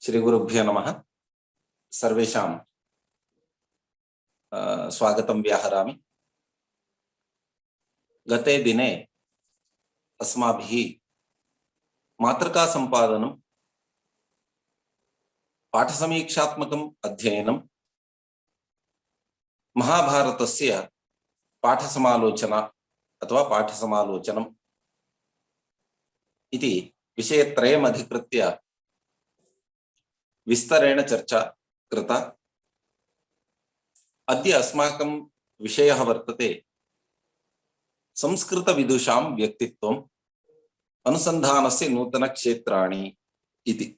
श्री गुरुभ्यो नमः। सर्वेषां स्वागतं व्याहरामि। गते दिने अस्माभिः मातृका संपादनं, पाठसमीक्षात्मकम् अध्ययनं, महाभारतस्य पाठसमालोचना अथवा पाठसमालोचनम् इति विषयत्रयम् अधिकृत्य विस्तरेण चर्चा कृता। अद्य अस्माकं विषयः वर्तते संस्कृतविदुषां व्यक्तित्वम्, अनुसन्धानस्य नूतनक्षेत्राणि इति।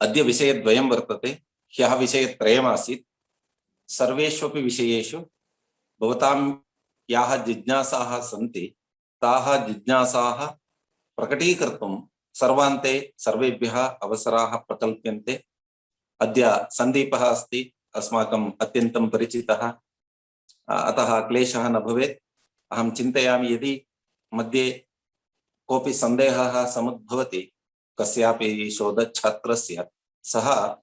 अद्य विषयद्वयं वर्तते। ह्यः विषयत्रयमासीत्। सर्वेष्वपि विषयेषु भवतां याः जिज्ञासाः सन्ति ताः जिज्ञासाः प्रकटीकर्तुं सर्वान्ते सर्वेभ्यः अवसराः प्रकल्प्यन्ते। अद्य सन्दीपः अस्ति, अस्माकम् अत्यन्तं परिचितः, अतः क्लेशः न भवेत्। अहं चिन्तयामि यदि मध्ये कोऽपि सन्देहः समुद्भवति कस्यापि शोधच्छात्रस्य, सः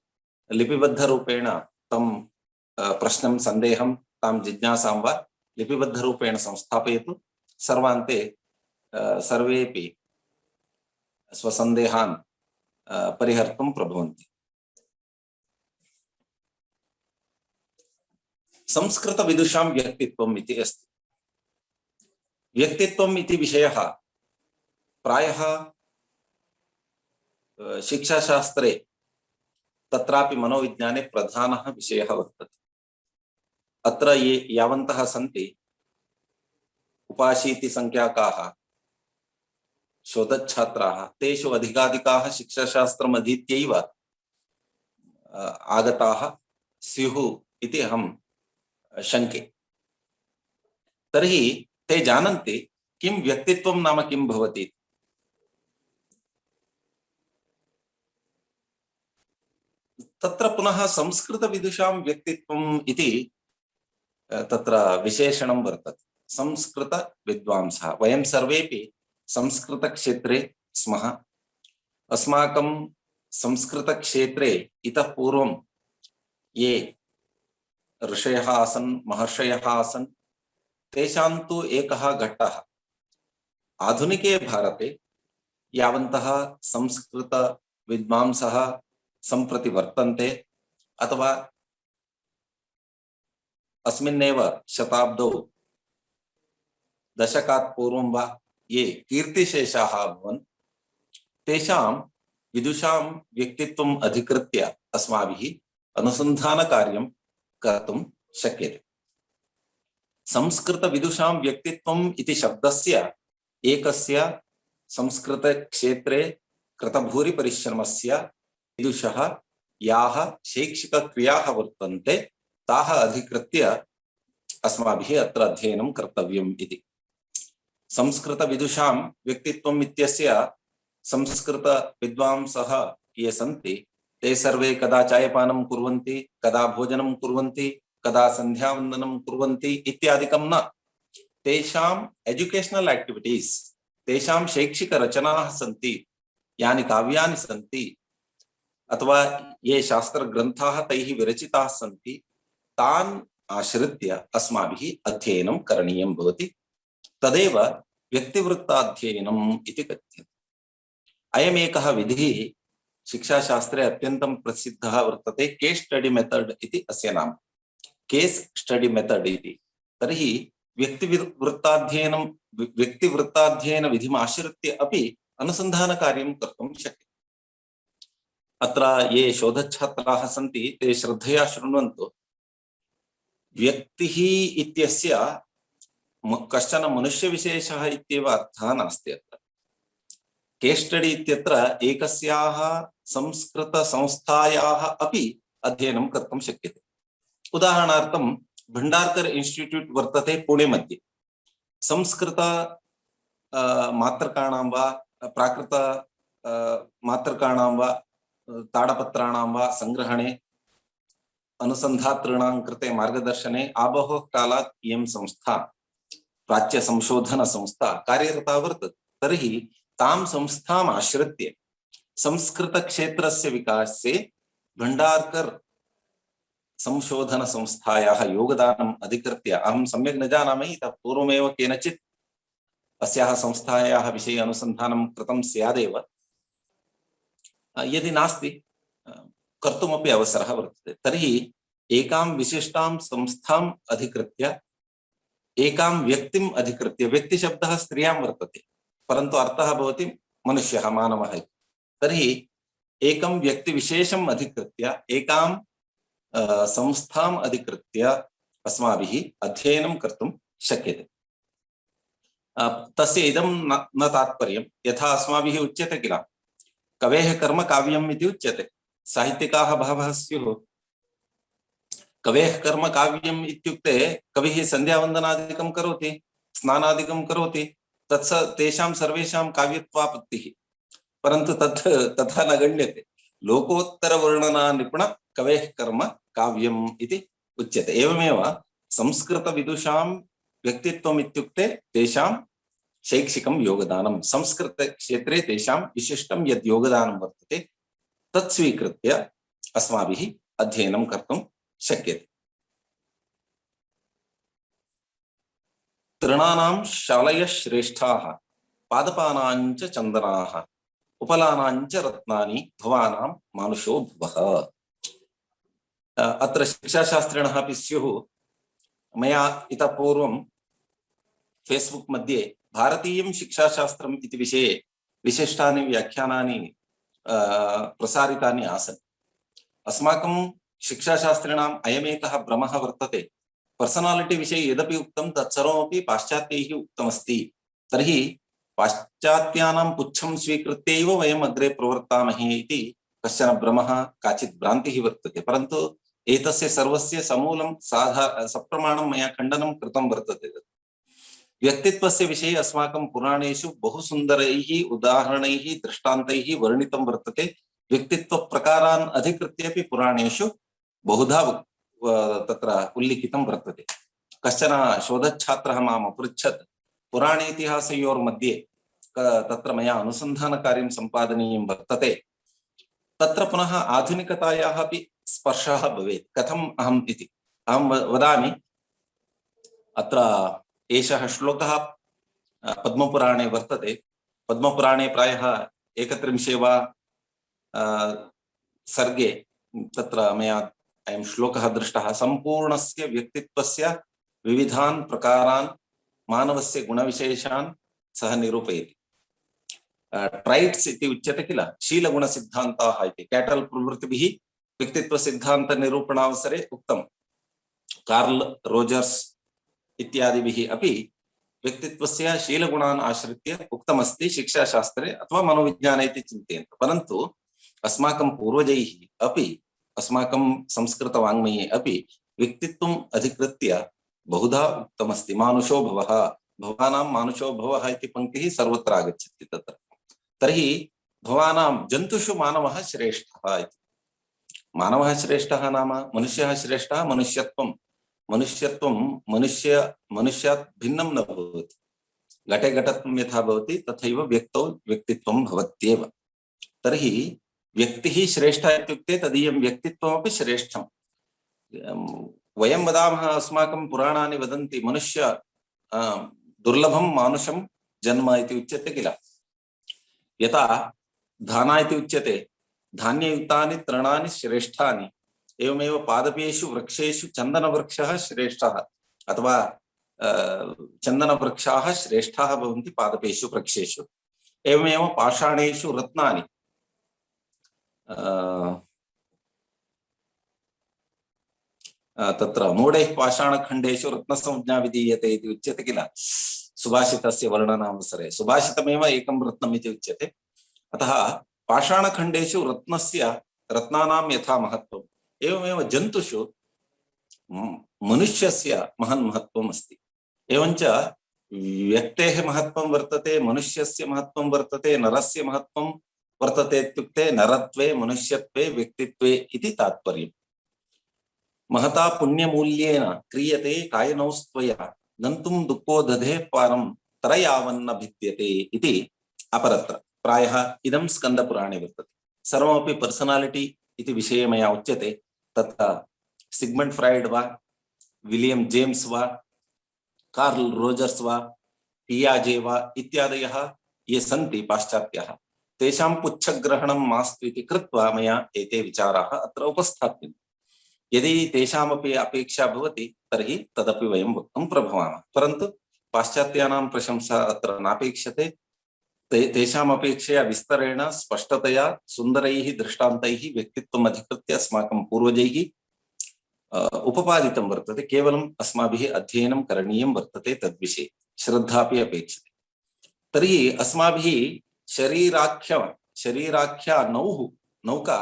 लिपिबद्धरूपेण तं प्रश्नं, सन्देहं, तां जिज्ञासां वा लिपिबद्धरूपेण संस्थापयतु। सर्वान्ते सर्वेपि स्वसन्देहान् परिहर्तुं प्रभवन्ति। संस्कृतविदुषां व्यक्तित्वम् इति अस्ति। व्यक्तित्वम् इति विषयः प्रायः शिक्षाशास्त्रे, तत्रापि मनोविज्ञाने प्रधानः विषयः वर्तते। अत्र ये यावन्तः सन्ति उपाशीतिसंख्याकाः शोधच्छात्राः, तेषु अधिकाधिकाः शिक्षाशास्त्रम् अधीत्यैव आगताः स्युः इति अहं शङ्के। तर्हि ते जानन्ति किं व्यक्तित्वं नाम किं भवति। तत्र पुनः संस्कृतविदुषां व्यक्तित्वम् इति तत्र विशेषणं वर्तते। संस्कृतविद्वांसः, वयं सर्वेपि संस्कृतक्षेत्रे स्मः। अस्माकं संस्कृतक्षेत्रे इतः पूर्वं ये ऋषयः आसन्, महर्षयः आसन्, तेषां तु एकः घट्टः। आधुनिके भारते यावन्तः संस्कृतविद्वांसः सम्प्रति वर्तन्ते, अथवा अस्मिन्नेव शताब्दौ दशकात् पूर्वं वा ये कीर्तिशेषाः अभवन्, तेषां विदुषां व्यक्तित्वम् अधिकृत्य अस्माभिः अनुसन्धानकार्यं कर्तुं शक्यते। संस्कृतविदुषां व्यक्तित्वम् इति शब्दस्य एकस्य संस्कृतक्षेत्रे कृतभूरिपरिश्रमस्य विदुषः याः शैक्षिकक्रियाः वर्तन्ते ताः अधिकृत्य अस्माभिः अत्र अध्ययनं कर्तव्यम् इति। संस्कृतविदुषां व्यक्तित्वम् इत्यस्य संस्कृतविद्वांसः ये सन्ति ते सर्वे कदा चायपानं कुर्वन्ति, कदा भोजनं कुर्वन्ति, कदा सन्ध्यावन्दनं कुर्वन्ति इत्यादिकं न। तेषाम् एजुकेशनल एक्टिविटीज, तेषां शैक्षिकरचनाः सन्ति, यानि काव्यानि सन्ति अथवा ये शास्त्रग्रन्थाः तैः विरचिताः सन्ति, तान् आश्रित्य अस्माभिः अध्ययनं करणीयं भवति। तदेव व्यक्तिवृत्ताध्ययनम् इति कथ्यते। अयमेकः विधिः शिक्षाशास्त्रे अत्यन्तं प्रसिद्धः वर्तते। केस स्टडी मेथड इति अस्य नाम। केस स्टडी मेथड इति। तर्हि व्यक्तिवृत्ताध्ययन विधिम् आश्रित्य अपि अनुसन्धानकार्यं कर्तुं शक्यते। अत्र ये शोधच्छात्राः सन्ति ते श्रद्धया शृण्वन्तु। व्यक्तिः इत्यस्य कश्चन मनुष्यविशेषः इत्येव अर्थः नास्ति। अत्र केस स्टडी इत्यत्र एकस्याः संस्कृतसंस्थायाः अपि अध्ययनं कर्तुं शक्यते। उदाहरणार्थं भण्डारकर इन्स्टिट्यूट् वर्तते पुणे मध्ये। संस्कृत मात्रकाणां वा प्राकृत मात्रकाणां वा ताडपत्राणां वा संग्रहणे, अनुसन्धातॄणां कृते मार्गदर्शने आबहोः कालात् इयं संस्था, प्राच्य संशोधन संस्था कार्यरता वर्तते। तर्हि तां संस्थाम् आश्रित्य संस्कृतक्षेत्रस्य विकासे भण्डारकर संशोधन संस्थायाः योगदानम् अधिकृत्य अहं सम्यक् न जानामि, इतः पूर्वमेव केनचित् अस्याः संस्थायाः विषये अनुसन्धानं कृतं स्यादेव। यदि नास्ति कर्तुमपि अवसरः वर्तते, तर्हि एकां विशिष्टां संस्थाम् अधिकृत्य एकां व्यक्तिम् अधिकृत्य, व्यक्तिशब्दः स्त्रियां वर्तते परन्तु अर्थः भवति मनुष्यः, मानवः। तर्हि एकं व्यक्तिविशेषम् अधिकृत्य एकां संस्थाम् अधिकृत्य अस्माभिः अध्ययनं कर्तुं शक्यते। तस्य इदं न तात्पर्यं, यथा अस्माभिः उच्यते किल, कवेः कर्म काव्यम् इति उच्यते। साहित्यिकाः बहवः स्युः। कवेः कर्म काव्यम् इत्युक्ते कविः सन्ध्यावन्दनादिकं करोति, स्नानादिकं करोति, तेषां सर्वेषां काव्यत्वापत्तिः, परन्तु तथा न गण्यते। लोकोत्तरवर्णना निपुण कवेः कर्म काव्यम् इति उच्यते। एवमेव संस्कृतविदुषां व्यक्तित्वम् इत्युक्ते तेषां शैक्षिकं योगदानं, संस्कृतक्षेत्रे तेषां विशिष्टं यद् योगदानं वर्तते तत् स्वीकृत्य अस्माभिः अध्ययनं कर्तुं शक्यते। तृणानां शालयः श्रेष्ठाः, पादपानां च चन्दनाः, उपलानां च रत्नानि, भुवानां मानुषो भुवः। अत्र शिक्षाशास्त्रिणः अपि स्युः। मया इतः पूर्वं फेस्बुक मध्ये भारतीयं शिक्षाशास्त्रम् इति विषये विशिष्टानि व्याख्यानानि प्रसारितानि आसन्। अस्माकं शिक्षाशास्त्रिणाम् अयमेकः भ्रमः वर्तते, पर्सनालिटी विषये यदपि उक्तं तत्सर्वमपि पाश्चात्यैः उक्तमस्ति, तर्हि पाश्चात्यानां पुच्छं स्वीकृत्यैव वयम् अग्रे प्रवर्तामहे इति कश्चन भ्रमः, काचित् भ्रान्तिः वर्तते। परन्तु एतस्य सर्वस्य समूलं सप्रमाणं मया खण्डनं कृतं वर्तते। व्यक्तित्वस्य विषये अस्माकं पुराणेषु बहु सुन्दरैः उदाहरणैः दृष्टान्तैः वर्णितं वर्तते। व्यक्तित्वप्रकारान् अधिकृत्य अपि पुराणेषु बहुधा तत्र उल्लिखितं वर्तते। कश्चन शोधच्छात्रः माम् अपृच्छत्, पुराणेतिहासयोर्मध्ये तत्र मया अनुसन्धानकार्यं सम्पादनीयं वर्तते, तत्र पुनः आधुनिकतायाः अपि स्पर्शः भवेत्, कथम् अहम् इति। अहं वदामि, अत्र एषः श्लोकः पद्मपुराणे वर्तते। पद्मपुराणे प्रायः 31 वा सर्गे तत्र मया अयं श्लोकः दृष्टः। सम्पूर्णस्य व्यक्तित्वस्य विविधान् प्रकारान्, मानवस्य गुणविशेषान् सः निरूपयति। ट्रैट्स् इति उच्यते किल, शीलगुणसिद्धान्ताः इति कैटल प्रवृत्तिभिः व्यक्तित्वसिद्धान्तनिरूपणावसरे उक्तं। कार्ल रोजर्स् इत्यादिभिः अपि व्यक्तित्वस्य शीलगुणान् आश्रित्य उक्तमस्ति शिक्षाशास्त्रे अथवा मनोविज्ञाने इति चिन्तयन्तु। परन्तु अस्माकं पूर्वजैः अपि, अस्माकं संस्कृतवाङ्मये अपि व्यक्तित्वम् अधिकृत्य बहुधा उक्तमस्ति। मानुषो भवः, भवानां मानुषो भवः इति पङ्क्तिः सर्वत्र आगच्छति तत्र। तर्हि भवानां जन्तुषु मानवः श्रेष्ठः इति। मानवः श्रेष्ठः नाम मनुष्यः श्रेष्ठः, मनुष्यत्वं मनुष्यात् भिन्नं न भवति। घटे घटत्वं यथा भवति तथैव व्यक्तौ व्यक्तित्वं भवत्येव। तर्हि व्यक्तिः श्रेष्ठः इत्युक्ते तदीयं व्यक्तित्वमपि श्रेष्ठं। वयं वदामः, अस्माकं पुराणानि वदन्ति मनुष्य दुर्लभं मानुषं जन्म इति उच्यते किल। यथा धाना इति उच्यते, धान्ययुक्तानि तृणानि श्रेष्ठानि, एवमेव पादपेषु वृक्षेषु चन्दनवृक्षः श्रेष्ठः, अथवा चन्दनवृक्षाः श्रेष्ठाः भवन्ति पादपेषु वृक्षेषु। एवमेव पाषाणेषु रत्नानि, तत्र मूढैः पाषाणखण्डेषु रत्नसंज्ञा विधीयते इति उच्यते किल सुभाषितस्य वर्णनावसरे। सुभाषितमेव एकं रत्नम् इति उच्यते। अतः पाषाणखण्डेषु रत्नानां यथा महत्त्वम्, एवमेव जन्तुषु मनुष्यस्य महन् महत्त्वम् अस्ति। एवञ्च व्यक्तेः महत्त्वं वर्तते, मनुष्यस्य महत्त्वं वर्तते, नरस्य महत्त्वं वर्तते। इत्युक्ते नरत्वे, मनुष्यत्वे, व्यक्तित्वे इति तात्पर्यम्। महता पुण्यमूल्येन क्रियते कायनौस्त्वया, गन्तुं दुःखो दधे पारं तरयावन्न भिद्यते इति अपरत्र। प्रायः इदं स्कन्दपुराणे वर्तते। सर्वमपि पर्सनालिटी इति विषये मया उच्यते। तत्र सिग्मंड फ्रायड वा, विलियम जेम्स वा, कार्ल रोजर्स वा, पियाजे वा इत्यादयः ये सन्ति पाश्चात्याः, तेषां पुच्छग्रहणं मास्तु इति कृत्वा मया एते विचाराः अत्र उपस्थाप्यन्ते। यदि तेषामपि अपेक्षा भवति तर्हि तदपि वयं वक्तुं प्रभवामः, परन्तु पाश्चात्यानां प्रशंसा अत्र नापेक्षते। तेषाम् अपेक्षया विस्तरेण स्पष्टतया सुन्दरैः दृष्टान्तैः व्यक्तित्वम् अधिकृत्य अस्माकं पूर्वजैः उपपादितं वर्तते। केवलम् अस्माभिः अध्ययनं करणीयं वर्तते, तद्विषये श्रद्धापि अपेक्षते। तर्हि अस्माभिः शरीराख्या नौका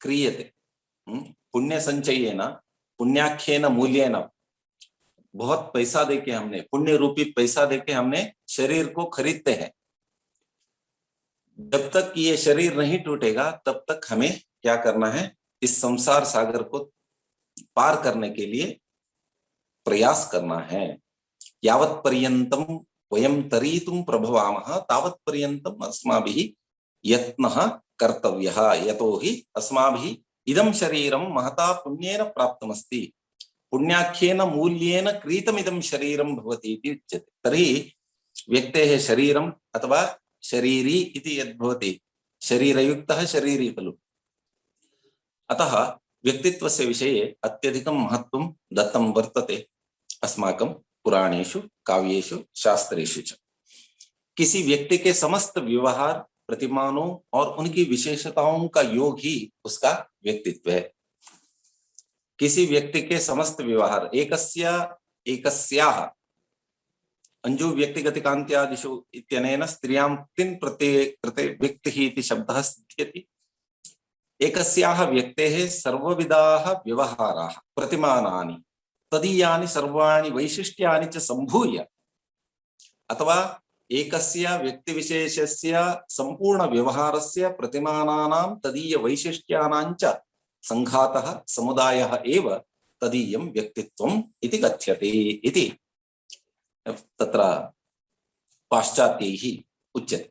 क्रियते। पुण्यसंचयेन, पुण्याख्येन मूल्येन, बहुत पैसा देके हमने, पुण्य रूपी पैसा देके हमने शरीर को खरीदते हैं। जब तक ये शरीर नहीं टूटेगा तब तक हमें क्या करना है, इस संसार सागर को पार करने के लिए प्रयास करना है। यावत् पर्यन्तं वयं तरीतुं प्रभवामः तावत् पर्यन्तं अस्माभिः यत्नः कर्तव्यः। यतोहि अस्माभिः इदं शरीरं महता पुण्येन प्राप्तमस्ति, पुण्याख्येन मूल्येन क्रीतमिदं शरीरं भवति इति उच्यते। तर्हि व्यक्तेः शरीरम् अथवा शरीरी इति यद्भवति, शरीरयुक्तः शरीरी खलु। अतः व्यक्तित्वस्य विषये अत्यधिकं महत्त्वं दत्तं वर्तते अस्माकं पुराणेषु, काव्येषु, शास्त्रेषु च। किसी व्यक्ति के समस्त व्यवहार, प्रतिमानों और उनकी विशेषताओं का योग ही उसका व्यक्तित्व है। किसी व्यक्ति के समस्त व्यवहार एकस्याः अंजु व्यक्तिगतिकान्त्यादिषु इत्यनेन स्त्रियां तिन् प्रत्यये कृते व्यक्तिः इति शब्दः सिद्ध्यति। एकस्याः व्यक्तेः सर्वविधाः व्यवहाराः, प्रतिमानानि, तदीयानि सर्वाणि वैशिष्ट्यानि च सम्भूय, अथवा एकस्य व्यक्तिविशेषस्य संपूर्ण व्यवहारस्य प्रतिमानानां तदीय वैशिष्ट्यानां च संघातः समुदायः एव तदीयं व्यक्तित्वम् इति कथ्यते इति तत्र पाश्चात्यैः उच्यते।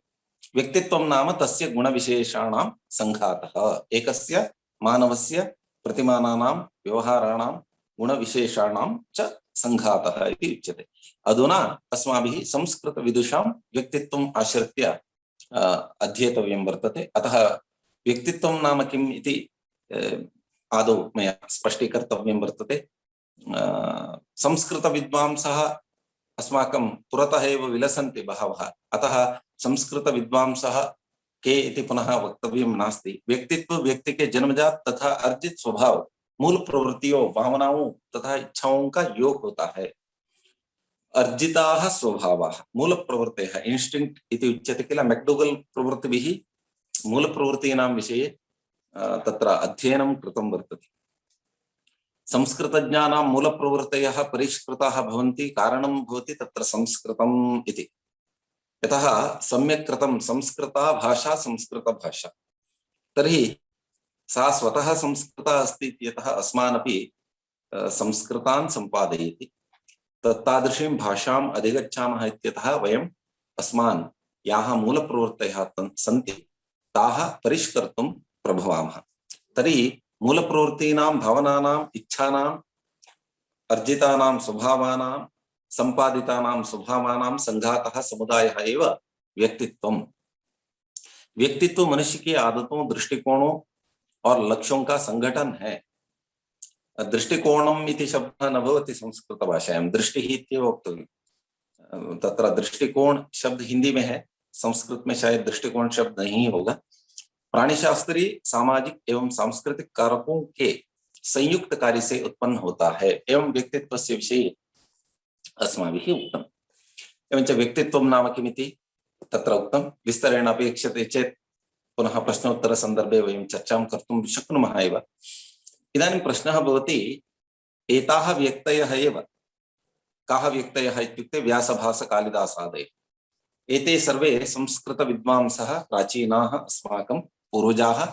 व्यक्तित्वं नाम तस्य गुणविशेषाणां संघातः, एकस्य मानवस्य प्रतिमानानां व्यवहाराणां गुणविशेषाणां च संघातः इति उच्यते। अधुना अस्माभिः संस्कृतविदुषां व्यक्तित्वम् आश्रित्य अध्येतव्यं वर्तते। अतः व्यक्तित्वं नाम किम् इति आदौ मया स्पष्टीकर्तव्यं वर्तते। संस्कृतविद्वांसः अस्माकं पुरतः एव विलसन्ति बहवः, अतः संस्कृतविद्वांसः के इति पुनः वक्तव्यं नास्ति। व्यक्तित्व व्यक्ति के जन्मजात तथा अर्जित स्वभाव, मूल प्रवृत्तियों, भावनाओं तथा इच्छाओं का योग होता है। अर्जिताः स्वभावाः, मूल प्रवृत्तयः, इंस्टिंक्ट इति उच्यते किल। मैक्डोगल प्रवृत्तिभिः मूलप्रवृत्तीनां विषये तत्र अध्ययनं कृतं वर्तते। संस्कृतज्ञानां मूलप्रवृत्तयः परिष्कृताः भवन्ति, कारणं भवति तत्र संस्कृतम् इति। यतः सम्यक् कृतं संस्कृता भाषा, संस्कृतभाषा, तर्हि सा स्वतः संस्कृता अस्ति इत्यतः अस्मानपि संस्कृतान् सम्पादयति। तादृशीं भाषाम् अधिगच्छामः इत्यतः वयम् अस्मान् याः मूलप्रवृत्तयः सन्ति ताः परिष्कर्तुं प्रभवामः। तर्हि मूलप्रवृत्तीनां, भावनानाम्, इच्छानाम्, अर्जितानां स्वभावानां, संपादितानां स्वभावानां संघातः समुदायः एव व्यक्तित्वम्। व्यक्तित्व मनुष्य की आदतों, दृष्टिकोणों और लक्ष्यों का संगठन है। दृष्टिकोणम् इति शब्दः न भवति संस्कृतभाषायां, दृष्टिः इत्येव वक्तव्यं। तत्र दृष्टिकोण शब्द हिंदी में है, संस्कृत में शायद दृष्टिकोण शब्द नहीं होगा। प्राणीशास्त्री सामाजिक एवं सांस्कृतिक कारकों के संयुक्त कार्य से उत्पन्न होता है एवं व्यक्तित्वस्य विषये अस्माभिः उक्तम्। एवञ्च व्यक्तित्वं नाम किमिति तत्र उक्तं। विस्तरेण अपेक्षते चेत् पुनः प्रश्नोत्तरसन्दर्भे वयं चर्चां कर्तुं शक्नुमः एव। इदानीं प्रश्नः भवति, एताः व्यक्तयः एव, काः व्यक्तयः इत्युक्ते व्यासभासकालिदासादयः, एते सर्वे संस्कृतविद्वांसः, प्राचीनाः अस्माकं पूर्वजाः।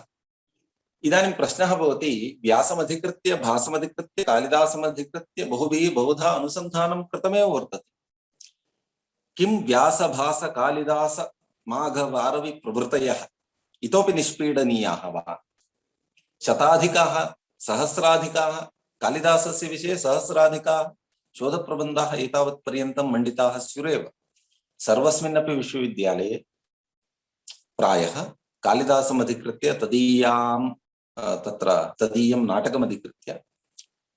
इदानीं प्रश्नः भवति, व्यासमधिकृत्य, भासमधिकृत्य, कालिदासमधिकृत्य बहुभिः बहुधा अनुसन्धानं कृतमेव वर्तते। किं व्यासभासकालिदास माघवारवि प्रभृतयः इतोपि निष्पीडनीयाः वा? शताधिकाः सहस्राधिकाः कालिदासस्य विषये सहस्राधिकाः शोधप्रबन्धाः एतावत् पर्यन्तं मण्डिताः स्युरेव। सर्वस्मिन्नपि विश्वविद्यालये प्रायः कालिदासमधिकृत्य तदीयं नाटकमधिकृत्य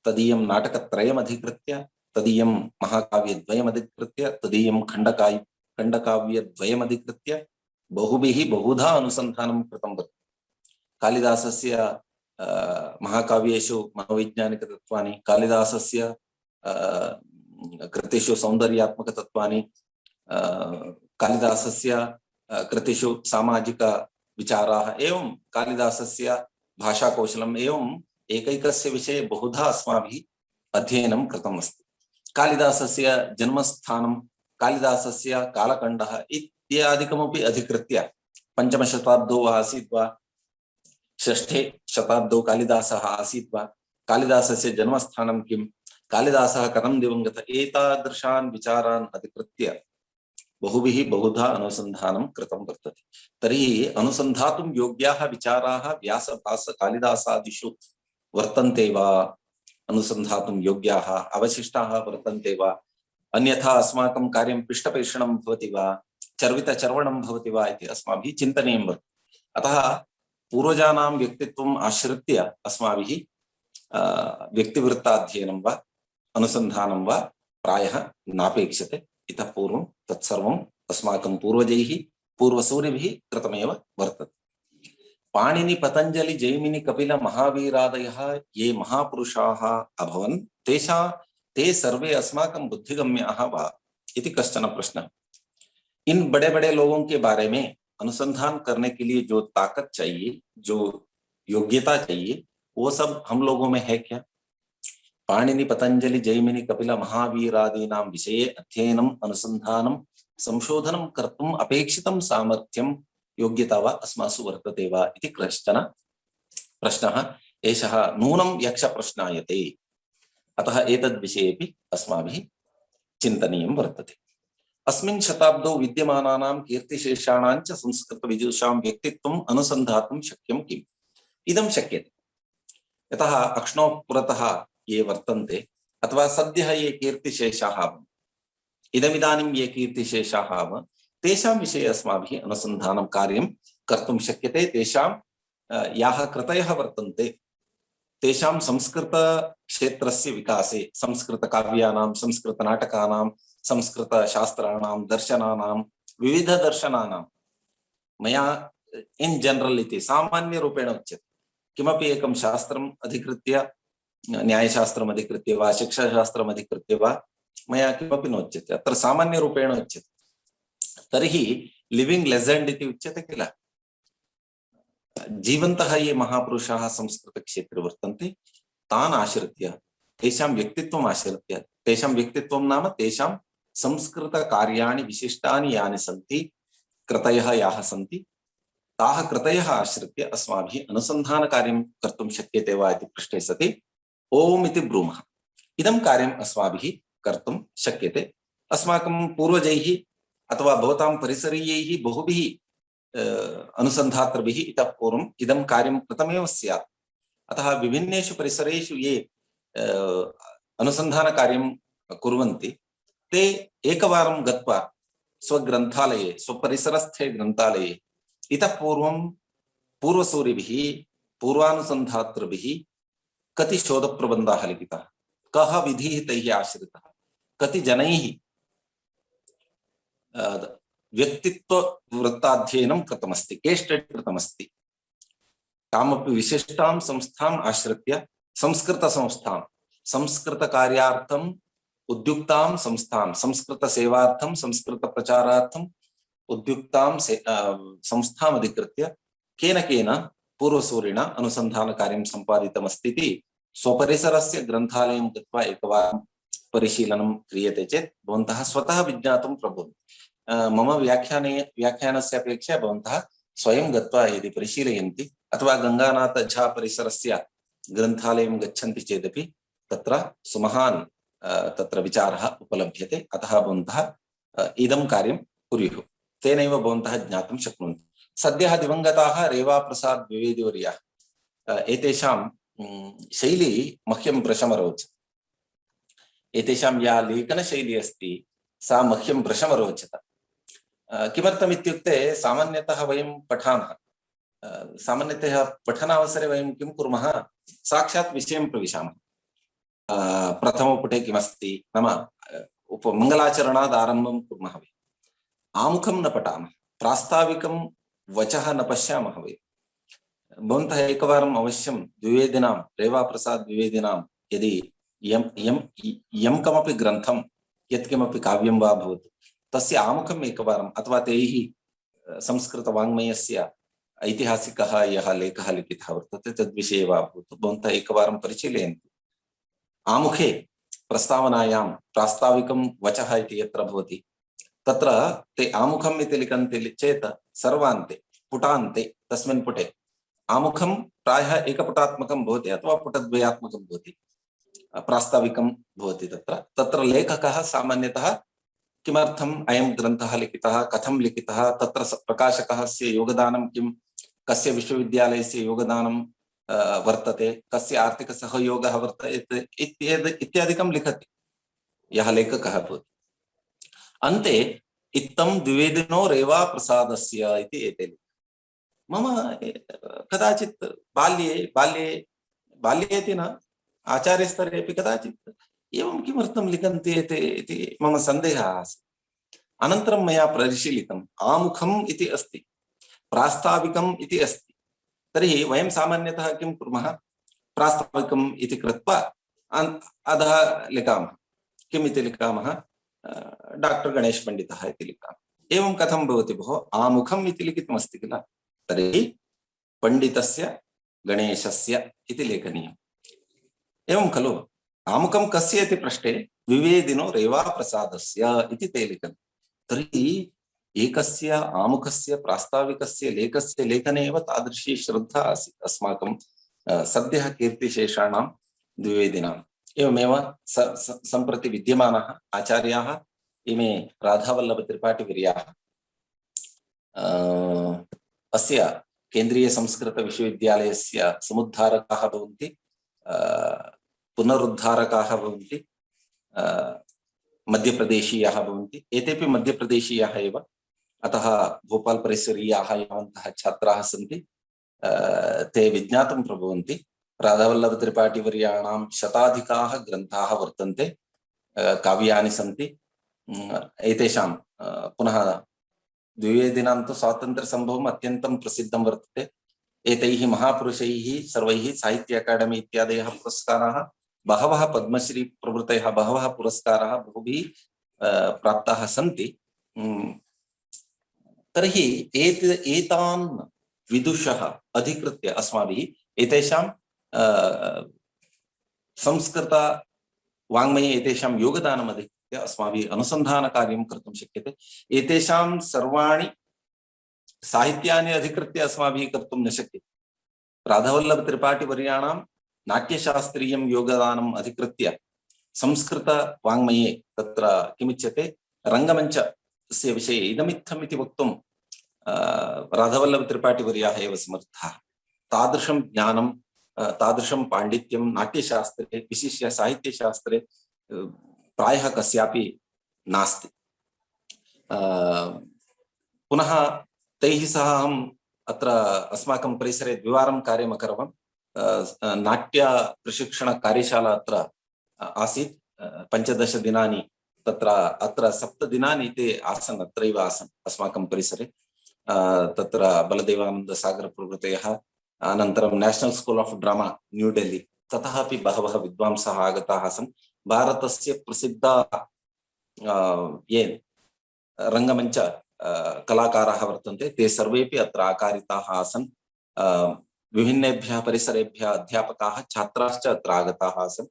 तदीयं नाटकत्रयमधिकृत्य तदीयं महाकाव्यद्वयमधिकृत्य तदीयं खण्डकाव्यद्वयमधिकृत्य बहुभिः बहुधा अनुसन्धानं कृतं वर्तते। कालिदासस्य महाकाव्येषु मनोवैज्ञानिकतत्त्वानि, कालिदासस्य कृतिषु सौन्दर्यात्मकतत्त्वानि, कालिदासस्य कृतिषु सामाजिकविचाराः, एवं कालिदासस्य भाषाकौशलम्, एवं एकैकस्य विषये बहुधा अस्माभिः अध्ययनं कृतम् अस्ति। कालिदासस्य जन्मस्थानं, कालिदासस्य कालखण्डः इत्यादिकमपि अधिकृत्य पञ्चमशताब्दौ वा आसीत् वा, षष्ठे शताब्दौ कालिदासः आसीत् वा, कालिदासस्य जन्मस्थानं किं, कालिदासः कथं दिवङ्गतः, एतादृशान् विचारान् अधिकृत्य बहुभिः बहुधा अनुसन्धानं कृतं वर्तते। तर्हि अनुसन्धातुं योग्याः विचाराः व्यासभासकालिदासादिषु वर्तन्ते वा, अनुसन्धातुं योग्याः अवशिष्टाः वर्तन्ते वा, अन्यथा अस्माकं कार्यं पिष्टपेषणं भवति वा, चर्वितचर्वणं भवति वा इति अस्माभिः चिन्तनीयं वर्तते। अतः पूर्वजानां व्यक्तित्वम् आश्रित्य अस्माभिः व्यक्तिवृत्ताध्ययनं वा अनुसन्धानं वा प्रायः नापेक्षते। इतः पूर्वं तत्सर्वम् अस्माकं पूर्वजैः पूर्वसूरिभिः कृतमेव वर्तते। पाणिनि पतञ्जलि जैमिनि कपिल महावीरादयः ये महापुरुषाः अभवन् ते सर्वे अस्माकं बुद्धिगम्याः वा इति कश्चन प्रश्नः। इन बड़े बड़े लोगों के बारे में अनुसंधान करने के लिए जो ताकत चाहिए, जो योग्यता चाहिए, वो सब हम लोगों में है क्या? पाणिनि पतंजलि जैमिनि कपिल महावीरादीनां विषये अध्ययनम् अनुसंधानं संशोधनं कर्तुम् अपेक्षितं सामर्थ्यं योग्यता वा अस्मासु वर्तते वा इति कश्चन प्रश्नः। एषः नूनं यक्षप्रश्नायते। अतः एतद्विषयेपि अस्माभिः चिन्तनीयं वर्तते। अस्मिन् शताब्दौ विद्यमानानां कीर्तिशेषाणां च संस्कृतविदुषां व्यक्तित्वम् अनुसन्धातुं शक्यं किम्? इदं शक्यते। यतः अक्ष्णोः पुरतः ये वर्तन्ते अथवा सद्यः ये कीर्तिशेषाः इदमिदानीं ये कीर्तिशेषाः तेषां विषये अस्माभिः अनुसन्धानं कार्यं कर्तुं शक्यते। तेषां याः कृतयः वर्तन्ते तेषां संस्कृतक्षेत्रस्य विकासे, संस्कृतकाव्यानां, संस्कृतनाटकानां, संस्कृतशास्त्राणां, दर्शनानां, विविधदर्शनानां, मया इन् जनरल् इति सामान्यरूपेण उच्यते। किमपि एकं शास्त्रम् अधिकृत्य, न्यायशास्त्रम् अधिकृत्य वा शिक्षाशास्त्रम् अधिकृत्य वा मया किमपि नोच्यते, अत्र सामान्यरूपेण उच्यते। तर्हि लिविंग लेजेंड इति उच्यते किल, जीवन्तः ये महापुरुषाः संस्कृतक्षेत्रे वर्तन्ते तान् आश्रित्य, तेषां व्यक्तित्वम् आश्रित्य, तेषां व्यक्तित्वं नाम तेषां संस्कृतकार्याणि विशिष्टानि यानि सन्ति, कृतयः याः सन्ति, ताः कृतयः आश्रित्य अस्माभिः अनुसन्धानकार्यं कर्तुं शक्यते वा इति पृष्टे सति ओम् इति ब्रूमः। इदं कार्यम् अस्माभिः कर्तुं शक्यते। अस्माकं पूर्वजैः अथवा भवतां परिसरीयैः बहुभिः अनुसन्धातृभिः इतः पूर्वम् इदं कार्यं कृतमेव स्यात्। अतः विभिन्नेषु परिसरेषु ये अनुसन्धानकार्यं कुर्वन्ति ते एकवारं गत्वा स्वग्रन्थालये, स्वपरिसरस्थे ग्रन्थालये इतः पूर्वं पूर्वसूरिभिः, पूर्वानुसन्धातृभिः कति शोधप्रबन्धाः लिखिताः, कः विधिः तैः आश्रितः, कति जनैः व्यक्तित्ववृत्ताध्ययनं कृतमस्ति, केस् स्टडी कृतमस्ति। कामपि विशिष्टां संस्थाम् आश्रित्य संस्कृतसंस्थां, संस्कृतकार्यार्थम् उद्युक्तां संस्थां, संस्कृतसेवार्थं, संस्कृतप्रचारार्थम् उद्युक्तां संस्थाम् अधिकृत्य केन केन पूर्वसूरिणा अनुसन्धानकार्यं सम्पादितमस्ति इति स्वपरिसरस्य ग्रन्थालयं गत्वा एकवारं परिशीलनं क्रियते चेत् भवन्तः स्वतः विज्ञातुं प्रभवन्ति। मम व्याख्यानस्य अपेक्षया भवन्तः स्वयं गत्वा यदि परिशीलयन्ति अथवा गंगानाथ झा परिसरस्य ग्रन्थालयं गच्छन्ति चेदपि तत्र सुमहान् तत्र विचारः उपलभ्यते। अतः भवन्तः इदं कार्यं कुर्युः। तेनैव भवन्तः ज्ञातुं शक्नुवन्ति। सद्यः दिवङ्गताः रेवाप्रसाद् द्विवेदिवर्यः एतेषां शैली मह्यं भृशमरोचते। एतेषां या लेखनशैली अस्ति सा मह्यं भृशमरोचत। किमर्थमित्युक्ते सामान्यतः वयं पठामः, सामान्यतः पठनावसरे वयं किं कुर्मः, साक्षात् विषयं प्रविशामः। प्रथमपुटे किमस्ति नाम मङ्गलाचरणात् आरम्भं कुर्मः वयम्, आमुखं न पठामः, प्रास्ताविकं वचः न पश्यामः वयम्। भवन्तः एकवारम् अवश्यं द्विवेदिनां, रेवाप्रसाद् द्विवेदिनां यदि यं कमपि ग्रन्थं, यत्किमपि काव्यं वा भवतु, तस्य आमुखम् एकवारम्, अथवा तैः संस्कृतवाङ्मयस्य ऐतिहासिकः यः लेखः लिखितः वर्तते तद्विषये वा भवतु, भवन्तः एकवारं परिशीलयन्तु। आमुखे प्रस्तावनायां प्रास्ताविकं वचः इति यत्र भवति तत्र ते आमुखम् इति लिखन्ति चेत् सर्वान्ते पुटान्ते तस्मिन् पुटे आमुखं प्रायः एकपुटात्मकं भवति अथवा पुटद्वयात्मकं भवति, प्रास्ताविकं भवति। तत्र लेखकः सामान्यतः किमर्थम् अयं ग्रन्थः लिखितः, कथं लिखितः, तत्र प्रकाशकस्य योगदानं किं, कस्य विश्वविद्यालयस्य योगदानं वर्तते, कस्य आर्थिकसहयोगः वर्तते इत्यादिकं लिखति यः लेखकः भवति। अन्ते इत्थं द्विवेदिनो रेवाप्रसादस्य इति एते। मम कदाचित् बाल्ये इति न, आचार्यस्तरे अपि कदाचित् एवं किमर्थं लिखन्ति एते इति मम सन्देहः आसीत्। अनन्तरं मया परिशीलितम्, आमुखम् इति अस्ति, प्रास्ताविकम् इति अस्ति। तर्हि वयं सामान्यतः किं कुर्मः, प्रास्ताविकम् इति कृत्वा अधः लिखामः। किम् इति लिखामः, डॉक्टर गणेश पंडितः इति लिखामः। एवं कथं भवति भोः, आमुखम् इति लिखितमस्ति किल, तर्हि पंडितस्य गणेशस्य इति लेखनीयम्। एवं खलु, आमुखं कस्य इति पृष्टे द्विवेदिनो रेवाप्रसादस्य इति ते लिखन्ति। तर्हि एकस्य आमुखस्य प्रास्ताविकस्य लेखस्य लेखने एव तादृशी श्रद्धा आसीत् अस्माकं सद्यः कीर्तिशेषाणां द्विवेदिनाम्। एवमेव सम्प्रति विद्यमानः आचार्याः इमे राधावल्लभत्रिपाठिवर्याः अस्य केन्द्रीयसंस्कृतविश्वविद्यालयस्य समुद्धारकाः भवन्ति, पुनरुद्धारकाः भवन्ति, मध्यप्रदेशीयाः भवन्ति। एतेपि मध्यप्रदेशीयाः एव, अतः भोपाल परिसरीयाः यावन्तः छात्राः सन्ति ते विज्ञातुं प्रभवन्ति। राधावल्लभत्रिपाठिवर्याणां शताधिकाः ग्रन्थाः वर्तन्ते, काव्यानि सन्ति। एतेषां पुनः द्विवेदिनां तु स्वातन्त्र्यसम्भवम् अत्यन्तं प्रसिद्धं वर्तते। एतैः महापुरुषैः सर्वैः साहित्य अकाडेमी इत्यादयः पुरस्काराः, बहवः पद्मश्री प्रभृतयः बहवः पुरस्काराः बहुभिः प्राप्ताः सन्ति। तर्हि एतान् विदुषः अधिकृत्य अस्माभिः एतेषां संस्कृत वाङ्मये एतेषां योगदानम् अधिकृत्य अस्माभिः अनुसन्धानकार्यं कर्तुं शक्यते। एतेषां सर्वाणि साहित्यानि अधिकृत्य अस्माभिः कर्तुं न शक्यते। राधावल्लभत्रिपाठिवर्याणां नाट्यशास्त्रीयं योगदानम् अधिकृत्य संस्कृत वाङ्मये तत्र किमुच्यते, रङ्गमञ्चस्य विषये इदमित्थम् इति वक्तुं राधावल्लभत्रिपाठिवर्याः एव समर्थाः। तादृशं ज्ञानं, तादृशं पाण्डित्यं नाट्यशास्त्रे, विशिष्य साहित्यशास्त्रे प्रायः कस्यापि नास्ति। पुनः तैः सह अहम् अत्र अस्माकं परिसरे द्विवारं कार्यम् अकरवम्। नाट्य प्रशिक्षण कार्यशाला अत्र आसीत्, 15 दिनानि तत्र, अत्र 7 दिनानि ते आसन्, अत्रैव आसन् अस्माकं परिसरे। तत्र बलदेवानन्द सागर प्रभृतयः, अनन्तरं national school of drama new Delhi, ततः अपि बहवः विद्वांसः आगताः आसन्। भारतस्य प्रसिद्ध ये रङ्गमञ्च कलाकाराः वर्तन्ते ते सर्वेपि अत्र आकारिताः आसन्। विभिन्नेभ्यः परिसरेभ्यः अध्यापकाः, छात्राश्च अत्र आगताः आसन्।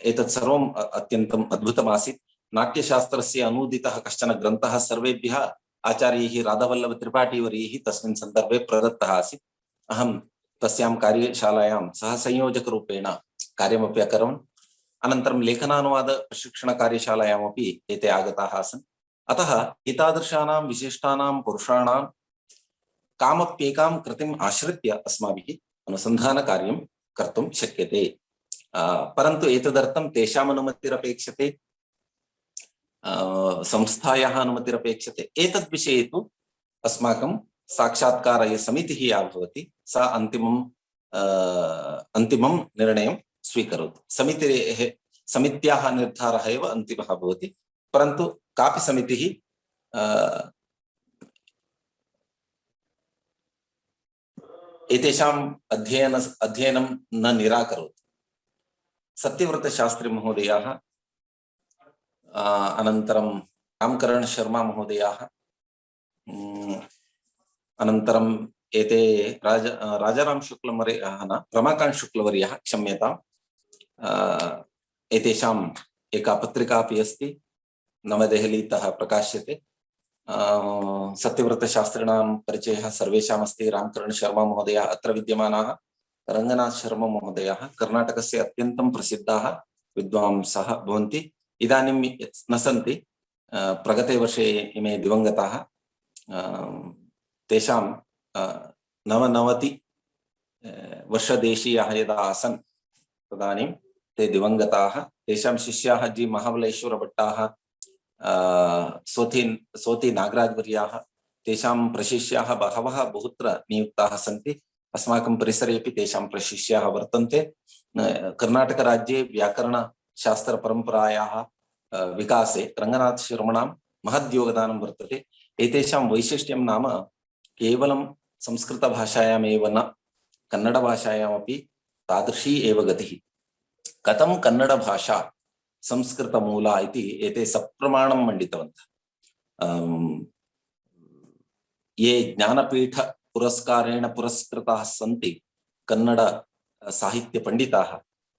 एतत् सर्वम् अत्यन्तम् अद्भुतमासीत्। नाट्यशास्त्रस्य अनूदितः कश्चन ग्रन्थः सर्वेभ्यः आचार्यैः राधावल्लभत्रिपाठिवर्यैः तस्मिन् सन्दर्भे प्रदत्तः आसीत्। अहं तस्यां कार्यशालायां सहसंयोजकरूपेण कार्यमपि अकरवम्। अनन्तरं लेखनानुवाद प्रशिक्षण कार्यशालायामपि एते आगताः आसन्। अतः एतादृशानां विशिष्टानां पुरुषाणां कामप्येकां कृतिम् आश्रित्य अस्माभिः अनुसन्धानकार्यं कर्तुं शक्यते। परन्तु एतदर्थं तेषाम् अनुमतिरपेक्षते, संस्थायाः अनुमतिरपेक्षते। एतद्विषये तु अस्माकं साक्षात्कारसमितिः या भवति सा अन्तिमं निर्णयं स्वीकरोति। समित्याः निर्धारः एव अन्तिमः भवति, परन्तु कापि समितिः एतेषाम् अध्ययनं न निराकरोति। सत्यव्रतशास्त्री महोदयाः, अनन्तरं रामकरण शर्मा महोदयाः, अनन्तरं एते राजाराम शुक्लवर्यः न रमाकान्त शुक्लवर्यः, क्षम्यताम्, एतेषाम् एका पत्रिका अपि अस्ति, नवदेहलीतः प्रकाश्यते। सत्यव्रतशास्त्रिणां परिचयः सर्वेषाम् अस्ति। रामकरण शर्मा महोदयः अत्र विद्यमानाः, रङ्गनाथ शर्मा महोदयः कर्णाटकस्य अत्यन्तं प्रसिद्धाः विद्वांसः भवन्ति। इदानीं न सन्ति, प्रगते वर्षे इमे दिवङ्गताः। तेषां 99 वर्षदेशीयाः यदा आसन् तदानीं ते दिवङ्गताः। तेषां शिष्याः जी महाबलेश्वर भट्टाः, सोति नागराजवर्याः, तेषां प्रशिष्याः बहवः बहुत्र नियुक्ताः सन्ति। अस्माकं परिसरेपि तेषां प्रशिष्याः वर्तन्ते। कर्नाटकराज्ये व्याकरणशास्त्रपरम्परायाः विकासे रङ्गनाथशर्मणां महद्योगदानं वर्तते। एतेषां वैशिष्ट्यं नाम केवलं संस्कृतभाषायामेव न, कन्नडभाषायामपि तादृशी एव गतिः। कथं कन्नडभाषा संस्कृतमूला इति एते सप्रमाणं मण्डितवन्तः। ये ज्ञानपीठ पुरस्कारेण पुरस्कृताः सन्ति कन्नड साहित्यपण्डिताः,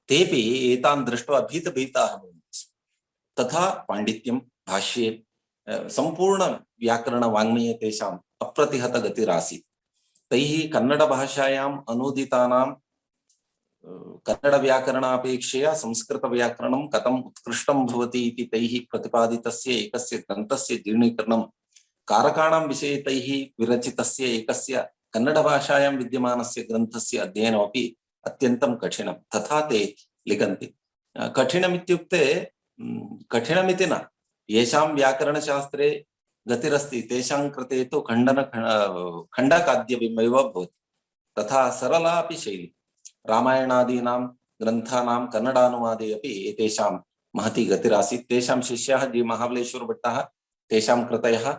तेपि एतान् दृष्ट्वा भीतभीताः भवन्ति। तथा पाण्डित्यं भाष्ये सम्पूर्ण व्याकरणवाङ्मये तेषाम् अप्रतिहतगतिरासीत्। तैः कन्नडभाषायाम् अनूदितानां कन्नडव्याकरणापेक्षया संस्कृतव्याकरणं कथम् उत्कृष्टं भवति इति तैः प्रतिपादितस्य एकस्य ग्रन्थस्य जीर्णीकरणं, कारकाणां विषये तैः विरचितस्य एकस्य कन्नडभाषायां विद्यमानस्य ग्रन्थस्य अध्ययनमपि अत्यन्तं कठिनं। तथा ते लिखन्ति। कठिनमित्युक्ते कठिनमिति न, येषां व्याकरणशास्त्रे गतिरस्ति तेषां कृते तु खण्डकाद्यमेव भवति। तथा सरला अपि शैली। रामायणादीनां ग्रन्थानां कन्नडानुवादे अपि एतेषां महती गतिरासीत्। तेषां शिष्याः जी महाबलेश्वर भट्टः, तेषां कृतयः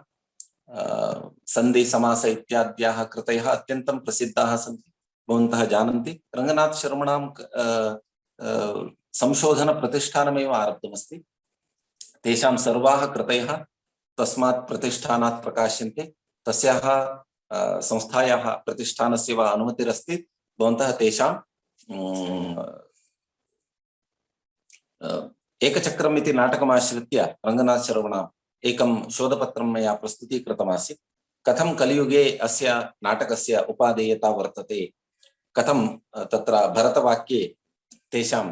सन्धि समास इत्याद्याः कृतयः अत्यन्तं प्रसिद्धाः सन्ति, भवन्तः जानन्ति। रङ्गनाथशर्मणां संशोधनप्रतिष्ठानमेव आरब्धमस्ति। तेषां सर्वाः कृतयः तस्मात् प्रतिष्ठानात् प्रकाश्यन्ते। तस्याः संस्थायाः प्रतिष्ठानस्य वा अनुमतिरस्ति। भवन्तः तेषां एकचक्रम् इति नाटकमाश्रित्य रङ्गनाथशर्मणाम् एकं शोधपत्रं मया प्रस्तुतीकृतमासीत्। कथं कलियुगे अस्य नाटकस्य उपादेयता वर्तते, कथं तत्र भरतवाक्ये तेषां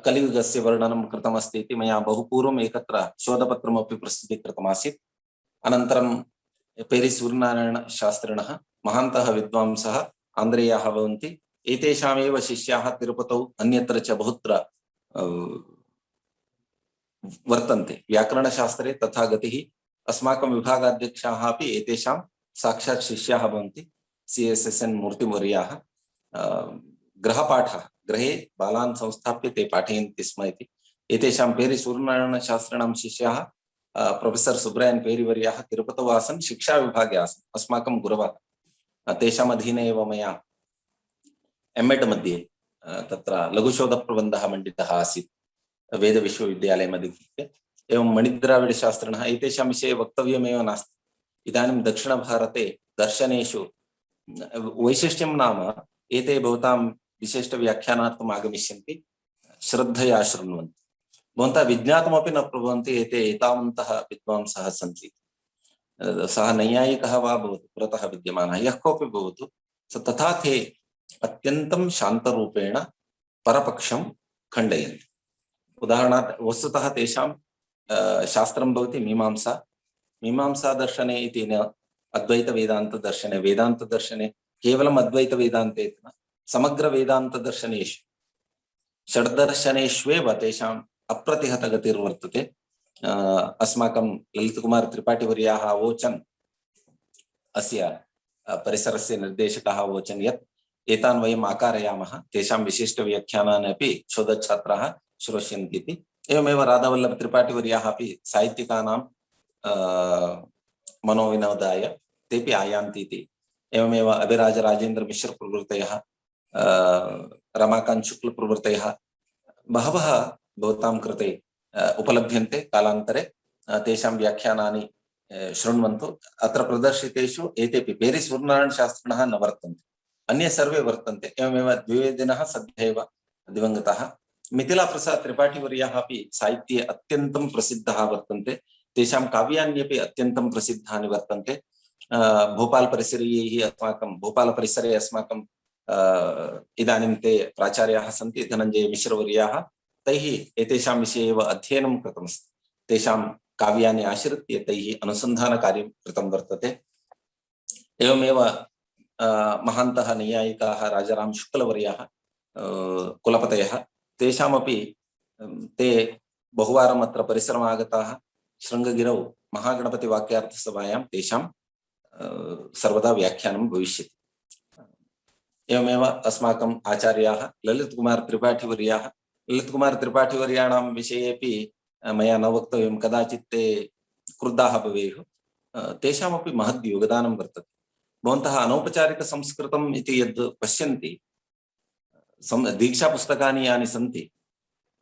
कलियुगस्य वर्णनं कृतमस्ति इति मया बहुपूर्वम् एकत्र शोधपत्रमपि प्रस्तुतीकृतमासीत्। अनन्तरं पेरि सूर्यनारायणशास्त्रिणः महान्तः विद्वांसः आन्ध्रेयाः भवन्ति। एतेषामेव शिष्याः तिरुपतौ अन्यत्र च बहुत्र वर्तन्ते। व्याकरणशास्त्रे तथा गतिः। अस्माकं विभागाध्यक्षाः अपि एतेषां साक्षात् शिष्याः भवन्ति। CSSN मूर्तिवर्याः गृहपाठः, गृहे बालान् संस्थाप्य ते पाठयन्ति स्म इति। एतेषां पेरि सूर्यनारायणशास्त्रिणां शिष्याः प्रोफेसर् सुब्रायन् पेरिवर्याः तिरुपतौ आसन्, शिक्षाविभागे आसन्, अस्माकं गुरवः। तेषाम् अधीने एव मया MEd मध्ये तत्र लघुशोधप्रबन्धः मण्डितः आसीत् वेदविश्वविद्यालयमध्ये। एवं मणिद्राविडशास्त्रिणः, एतेषां विषये वक्तव्यमेव नास्ति। इदानीं दक्षिणभारते दर्शनेषु वैशिष्ट्यं नाम एते भवतां विशिष्टव्याख्यानार्थम् आगमिष्यन्ति, श्रद्धया शृण्वन्ति। भवन्तः विज्ञातुमपि न प्रभवन्ति एते एतावन्तः विद्वांसः सन्ति। सः नैयायिकः वा भवतु, पुरतः विद्यमानः यः कोऽपि भवतु, तथा ते अत्यन्तं शान्तरूपेण परपक्षं खण्डयन्ति। उदाहरणार्थ वस्तुतः तेषां शास्त्रं भवति मीमांसा। मीमांसादर्शने इति न अद्वैतवेदान्तदर्शने वेदान्तदर्शने केवलम् अद्वैतवेदान्ते न समग्रवेदान्तदर्शनेषु षड्दर्शनेष्वेव तेषाम् अप्रतिहतगतिर्वर्तते। अस्माकं ललितकुमार त्रिपाठिवर्याः अवोचन्, अस्य परिसरस्य निर्देशकः अवोचन् यत् एतान् वयम् आकारयामः, तेषां विशिष्टव्याख्यानानि अपि शोधच्छात्राः श्रोष्यन्ति इति। एवमेव राधावल्लभ त्रिपाठिवर्याः अपि साहित्यिकानां मनोविनोदाय तेपि आयान्ति इति। एवमेव अभिराज राजेन्द्र मिश्र प्रभृतयः, रमाकान्त शुक्ल प्रभृतयः बहवः भवतां कृते उपलभ्यन्ते। कालान्तरे तेषां व्याख्यानानि शृण्वन्तु। अत्र प्रदर्शितेषु एतेपि पेरिस् सूर्यनारायण शास्त्रिणः न वर्तन्ते, अन्ये सर्वे वर्तन्ते। एवमेव द्विवेदिनः सद्य एव दिवङ्गतः मिथिला प्रसाद त्रिपाठिवर्याः अपि साहित्ये अत्यन्तं प्रसिद्धः वर्तन्ते। तेषां काव्यान्यपि अत्यन्तं प्रसिद्धानि वर्तन्ते। भोपाल परिसरे अस्माकं इदानीं ते प्राचार्याः सन्ति धनञ्जय मिश्रवर्याः। तैः एतेषां विषये एव अध्ययनं कृतमस्ति। तेषां काव्यानि आश्रित्य तैः अनुसन्धानकार्यं कृतं वर्तते। एवमेव महान्तः नैयायिकाः राजाराम शुक्लवर्याः कुलपतयः, तेषामपि ते बहुवारम् अत्र परिसरम् आगताः। शृङ्गगिरौ महागणपतिवाक्यार्थसभायां तेषां सर्वदा व्याख्यानं भविष्यति। एवमेव अस्माकम् आचार्याः ललितकुमार त्रिपाठिवर्याः, ललितकुमार त्रिपाठिवर्याणां विषयेपि मया न वक्तव्यं, कदाचित् ते क्रुद्धाः भवेयुः। तेषामपि महद् योगदानं वर्तते। भवन्तः अनौपचारिकसंस्कृतम् इति यद् पश्यन्ति, दीक्षापुस्तकानि यानि सन्ति,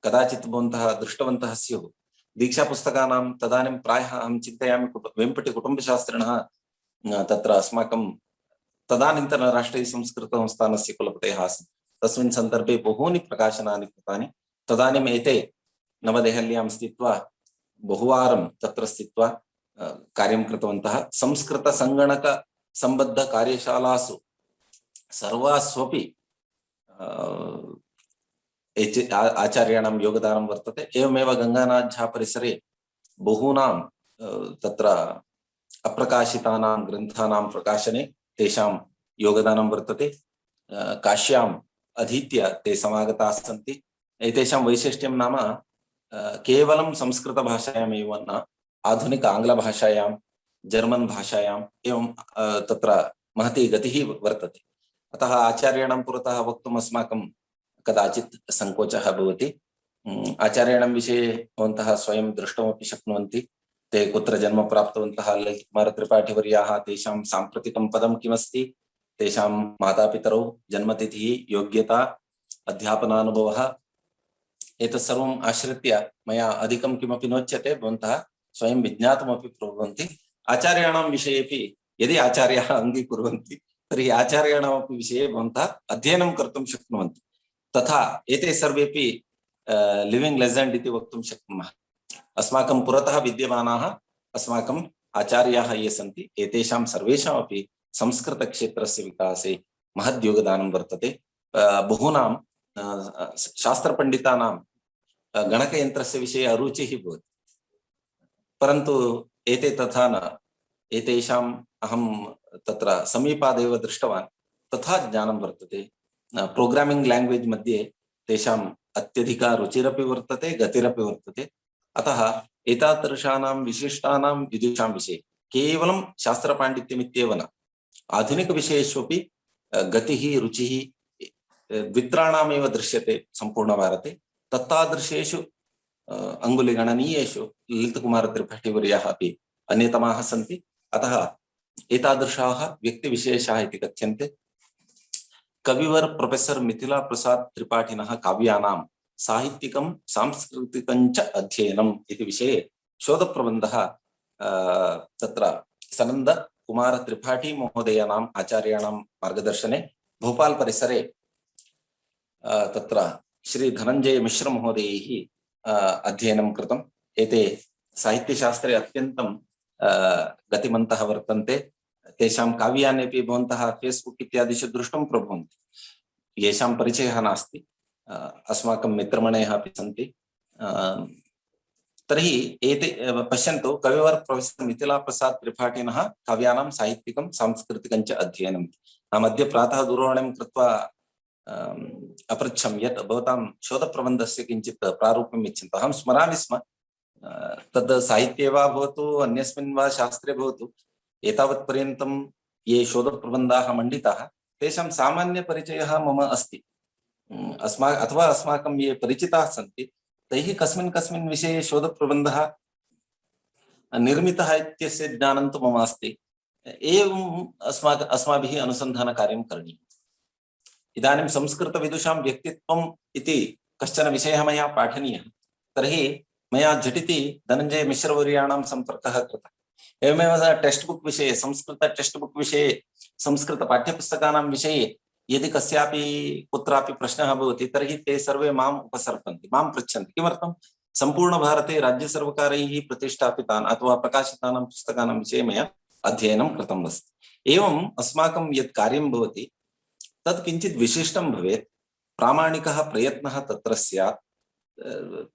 कदाचित् भवन्तः दृष्टवन्तः स्युः। दीक्षापुस्तकानां तदानीं प्रायः अहं चिन्तयामि वेम्पटि कुटुम्बशास्त्रिणः तत्र अस्माकं तदानीन्तन राष्ट्रीयसंस्कृतसंस्थानस्य कुलपतयः आसन्। तस्मिन् सन्दर्भे बहूनि प्रकाशनानि कृतानि। तदानीम् एते नवदेहल्यां स्थित्वा बहुवारं तत्र स्थित्वा कार्यं कृतवन्तः। संस्कृतसङ्गणकसम्बद्धकार्यशालासु सर्वास्वपि आचार्याणां योगदानं वर्तते। एवमेव गङ्गानाथ झा परिसरे बहूनां तत्र अप्रकाशितानां ग्रन्थानां प्रकाशने तेषां योगदानं वर्तते। काश्याम् अधीत्य ते समागताः सन्ति। एतेषां वैशिष्ट्यं नाम केवलं संस्कृतभाषायामेव न, आधुनिक आङ्ग्लभाषायां, जर्मन् भाषायाम् एवं तत्र महती गतिः वर्तते। अतः आचार्याणां पुरतः वक्तुम् अस्माकं कदाचित् संकोचः भवति। आचार्याणां विषये भवन्तः स्वयं द्रष्टुमपि शक्नुवन्ति। ते कुत्र जन्म प्राप्तवन्तः, ललितकुमार त्रिपाठिवर्याः, तेषां साम्प्रतिकं पदं किमस्ति, तेषां मातापितरौ जन्मतिथिः, योग्यता, अध्यापनानुभवः, एतत् सर्वम् आश्रित्य मया अधिकं किमपि नोच्यते। भवन्तः स्वयं विज्ञातुमपि प्रभवन्ति। आचार्याणां विषयेपि यदि आचार्याः अङ्गीकुर्वन्ति तर्हि आचार्याणामपि विषये भवन्तः अध्ययनं कर्तुं शक्नुवन्ति। तथा एते सर्वेपि लिविंग लेजेंड इति वक्तुं शक्नुमः। अस्माकं पुरतः विद्यमानाः अस्माकम् आचार्याः ये सन्ति, एतेषां सर्वेषामपि संस्कृतक्षेत्रस्य विकासे महद् योगदानं वर्तते। बहूनां शास्त्रपण्डितानां गणकयन्त्रस्य विषये अरुचिः भवति, परन्तु एते तथा न। एतेषाम् अहं तत्र समीपादेव दृष्टवान्, तथा ज्ञानं वर्तते। प्रोग्रामिंग लैंग्वेज मध्ये तेषाम् अत्यधिका रुचिरपि वर्तते, गतिरपि वर्तते। अतः एतादृशानां विशिष्टानां विदुषां विषये केवलं शास्त्रपाण्डित्यमित्येव न, आधुनिकविषयेष्वपि गतिः, रुचिः द्वित्राणामेव दृश्यते सम्पूर्णभारते। तत्तादृशेषु अङ्गुलिगणनीयेषु ललितकुमार त्रिपाठिवर्याः अपि अन्यतमाः सन्ति। अतः एतादृशाः व्यक्तिविशेषाः इति कथ्यन्ते। कविवर प्रोफेसर मिथिला प्रसाद त्रिपाठिनः काव्यानां साहित्यिकं सांस्कृतिकं च अध्ययनम् इति विषये शोधप्रबन्धः तत्र सनंद कुमार त्रिपाठी महोदयानाम् आचार्याणां मार्गदर्शने भोपाल परिसरे तत्र श्री धनञ्जय मिश्र महोदयैः अध्ययनं कृतम्। एते साहित्यशास्त्रे अत्यन्तं गतिमन्तः वर्तन्ते। तेषां काव्यानि अपि भवन्तः फेस्बुक इत्यादिषु द्रष्टुं प्रभवन्ति। येषां परिचयः नास्ति, अस्माकं मित्रमणयः अपि सन्ति। तर्हि एते पश्यन्तु कविवर् प्रोफेसर् मिथिला प्रसाद त्रिपाठिनः काव्यानां साहित्यिकं सांस्कृतिकं च अध्ययनम्। अहम् अद्य प्रातः दूरवाणीं कृत्वा अपृच्छं यत् भवतां शोधप्रबन्धस्य किञ्चित् प्रारूप्यम् इच्छन्तु। अहं स्मरामि स्म तद् साहित्ये वा भवतु अन्यस्मिन् वा शास्त्रे भवतु एतावत्पर्यन्तं ये शोधप्रबन्धाः मण्डिताः तेषां सामान्यपरिचयः मम अस्ति। अथवा अस्माकं ये परिचिताः सन्ति तैः कस्मिन् कस्मिन् विषये शोधप्रबन्धः निर्मितः इत्यस्य ज्ञानं तु मम अस्ति। एवम् अस्माभिः अनुसन्धानकार्यं करणीयम्। इदानीं संस्कृतविदुषां व्यक्तित्वम् इति कश्चन विषयः मया पाठनीयः। तर्हि मया झटिति धनञ्जय मिश्रवर्याणां सम्पर्कः कृतः। एवमेव टेक्स्ट् बुक् विषये संस्कृत टेक्स्ट् बुक् विषये संस्कृत पाठ्यपुस्तकानां विषये यदि कस्यापि कुत्रापि प्रश्नः भवति तर्हि ते सर्वे माम् उपसर्पन्ति, मां पृच्छन्ति। किमर्थं? सम्पूर्णभारते राज्यसर्वकारैः प्रतिष्ठापितान् अथवा प्रकाशितानां पुस्तकानां विषये मया अध्ययनं कृतम् अस्ति। एवम् अस्माकं यत् कार्यं भवति तत् किञ्चित् विशिष्टं भवेत्, प्रामाणिकः प्रयत्नः तत्र स्यात्,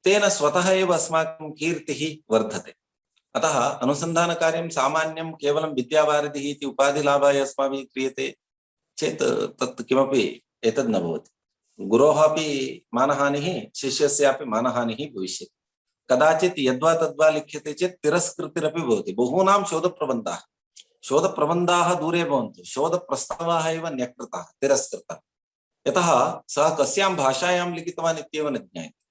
तेन स्वतः एव अस्माकं कीर्तिः वर्धते। अतः अनुसन्धानकार्यं सामान्यं केवलं विद्यावारिधिः इति उपाधिलाभाय अस्माभिः क्रियते चेत् तत् किमपि एतद् न भवति। गुरोः अपि मानहानिः, शिष्यस्यापि मानहानिः भविष्यति। कदाचित् यद्वा तद्वा लिख्यते चेत् तिरस्कृतिरपि भवति। बहूनां शोधप्रबन्धाः दूरे भवन्तु, शोधप्रस्तावाः एव न्यक्कृताः, तिरस्कृताः। यतः सः कस्यां भाषायां लिखितवान् इत्येव न ज्ञायते।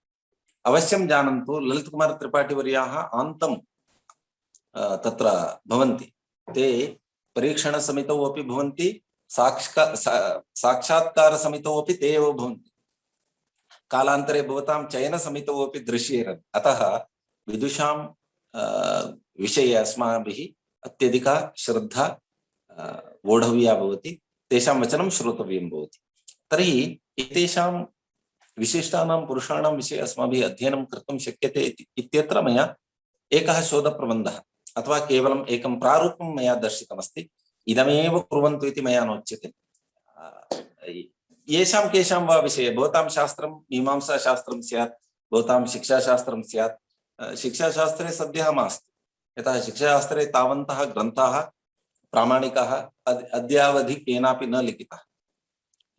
अवश्यं जानन्तु ललितकुमार त्रिपाठिवर्याः आन्तं तत्र भवन्ति। ते परीक्षणसमितौ अपि भवन्ति, साक्षात्कारसमितौ अपि ते एव भवन्ति। कालान्तरे भवतां चयनसमितौ अपि दृश्येरन्। अतः विदुषां विषये अस्माभिः अत्यधिका श्रद्धा वोढव्या भवति, तेषां वचनं श्रोतव्यं भवति। तर्हि एतेषां विशिष्टानां पुरुषाणां विषये अस्माभिः अध्ययनं कर्तुं शक्यते इत्यत्र मया एकः शोधप्रबन्धः अथवा केवलम् एकं प्रारूपं मया दर्शितमस्ति। इदमेव कुर्वन्तु इति मया नोच्यते। येषां केषां वा विषये भवतां शास्त्रं मीमांसाशास्त्रं स्यात्, भवतां शिक्षाशास्त्रं स्यात्। शिक्षाशास्त्रे सद्यः मास्तु, यतः शिक्षाशास्त्रे तावन्तः ग्रन्थाः प्रामाणिकाः अद्यावधि केनापि न लिखिताः।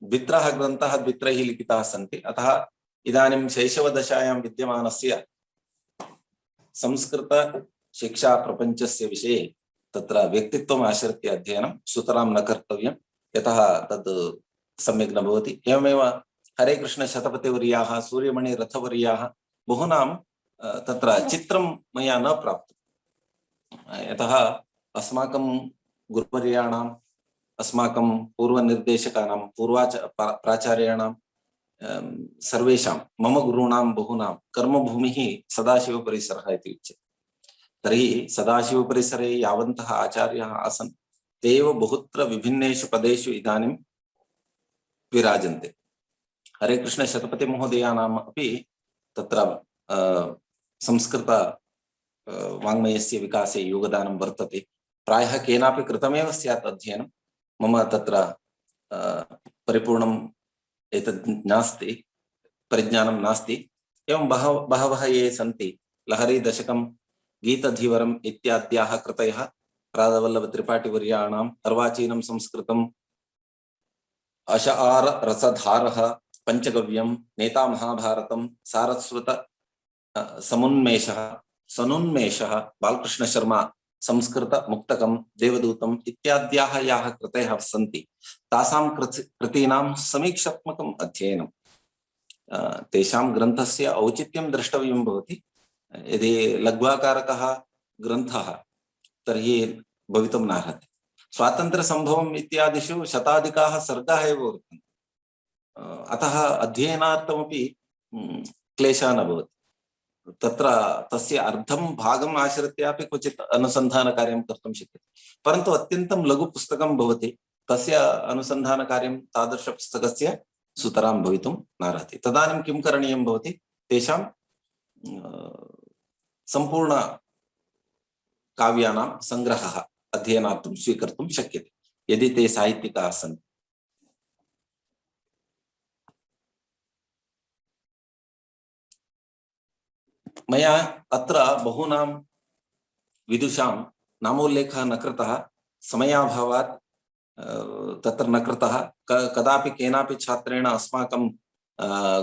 द्वित्रः ग्रन्थाः द्वित्रैः लिखिताः सन्ति। अतः इदानीं शैशवदशायां विद्यमानस्य संस्कृत शिक्षा प्रपञ्चस्य विषये तत्र व्यक्तित्वम् आश्रित्य अध्ययनं सुतरां न कर्तव्यं, यतः तद् सम्यक् न भवति। एवमेव हरेकृष्ण शतपथिवर्याः, सूर्यमणि रथवर्याः बहूनां तत्र चित्रं मया न प्राप्तं, यतः अस्माकं गुरुवर्याणाम्, अस्माकं पूर्वनिर्देशकानां, प्राचार्याणां सर्वेषां मम गुरूणां बहूनां कर्मभूमिः सदाशिवपरिसरः इति उच्यते। तर्हि सदाशिवपरिसरे यावन्तः आचार्याः आसन् ते एव बहुत्र विभिन्नेषु पदेषु इदानीं विराजन्ते। हरेकृष्ण शतपथि महोदयानाम् अपि तत्र संस्कृत वाङ्मयस्य विकासे योगदानं वर्तते। प्रायः केनापि कृतमेव स्यात् अध्ययनं, मम तत्र परिपूर्णम् एतद् नास्ति, परिज्ञानं नास्ति। एवं बहवः ये सन्ति, लहरी दशकं, गीतधीवरम् इत्याद्याः कृतयः राधावल्लभत्रिपाठिवर्याणाम्, अर्वाचीनं संस्कृतम्, अशआर रसधारः, पंचगव्यं, नेता महाभारतं, सारस्वत समुन्मेषः, सनुन्मेषः, बालकृष्ण शर्मा संस्कृत मुक्तकं, देवदूतम् इत्याद्याः याः कृतयः सन्ति तासां कृतीनां समीक्षात्मकम् अध्ययनं, तेषां ग्रन्थस्य औचित्यं द्रष्टव्यं भवति। यदि लघ्वाकारकः ग्रन्थः तर्हि भवितुं नार्हति। स्वातन्त्र्यसम्भवम् इत्यादिषु शताधिकाः सर्गाः एव वर्तन्ते, अतः अध्ययनार्थमपि क्लेशः न भवति। तत्र तस्य अर्धं भागम् आश्रित्यापि क्वचित् अनुसन्धानकार्यं कर्तुं शक्यते, परन्तु अत्यन्तं लघु पुस्तकं भवति, तस्य अनुसन्धानकार्यं तादृशपुस्तकस्य सुतरां भवितुं नार्हति। तदानीं किं करणीयं भवति? तेषां सम्पूर्ण काव्यानां संग्रहः अध्ययनार्थं स्वीकर्तुं शक्यते, यदि ते साहित्यिकाः सन्ति। मया अत्र बहूनां विदुषां नामोल्लेखः न कृतः, समयाभावात् तत्र न कृतः। कदापि केनापि छात्रेण अस्माकं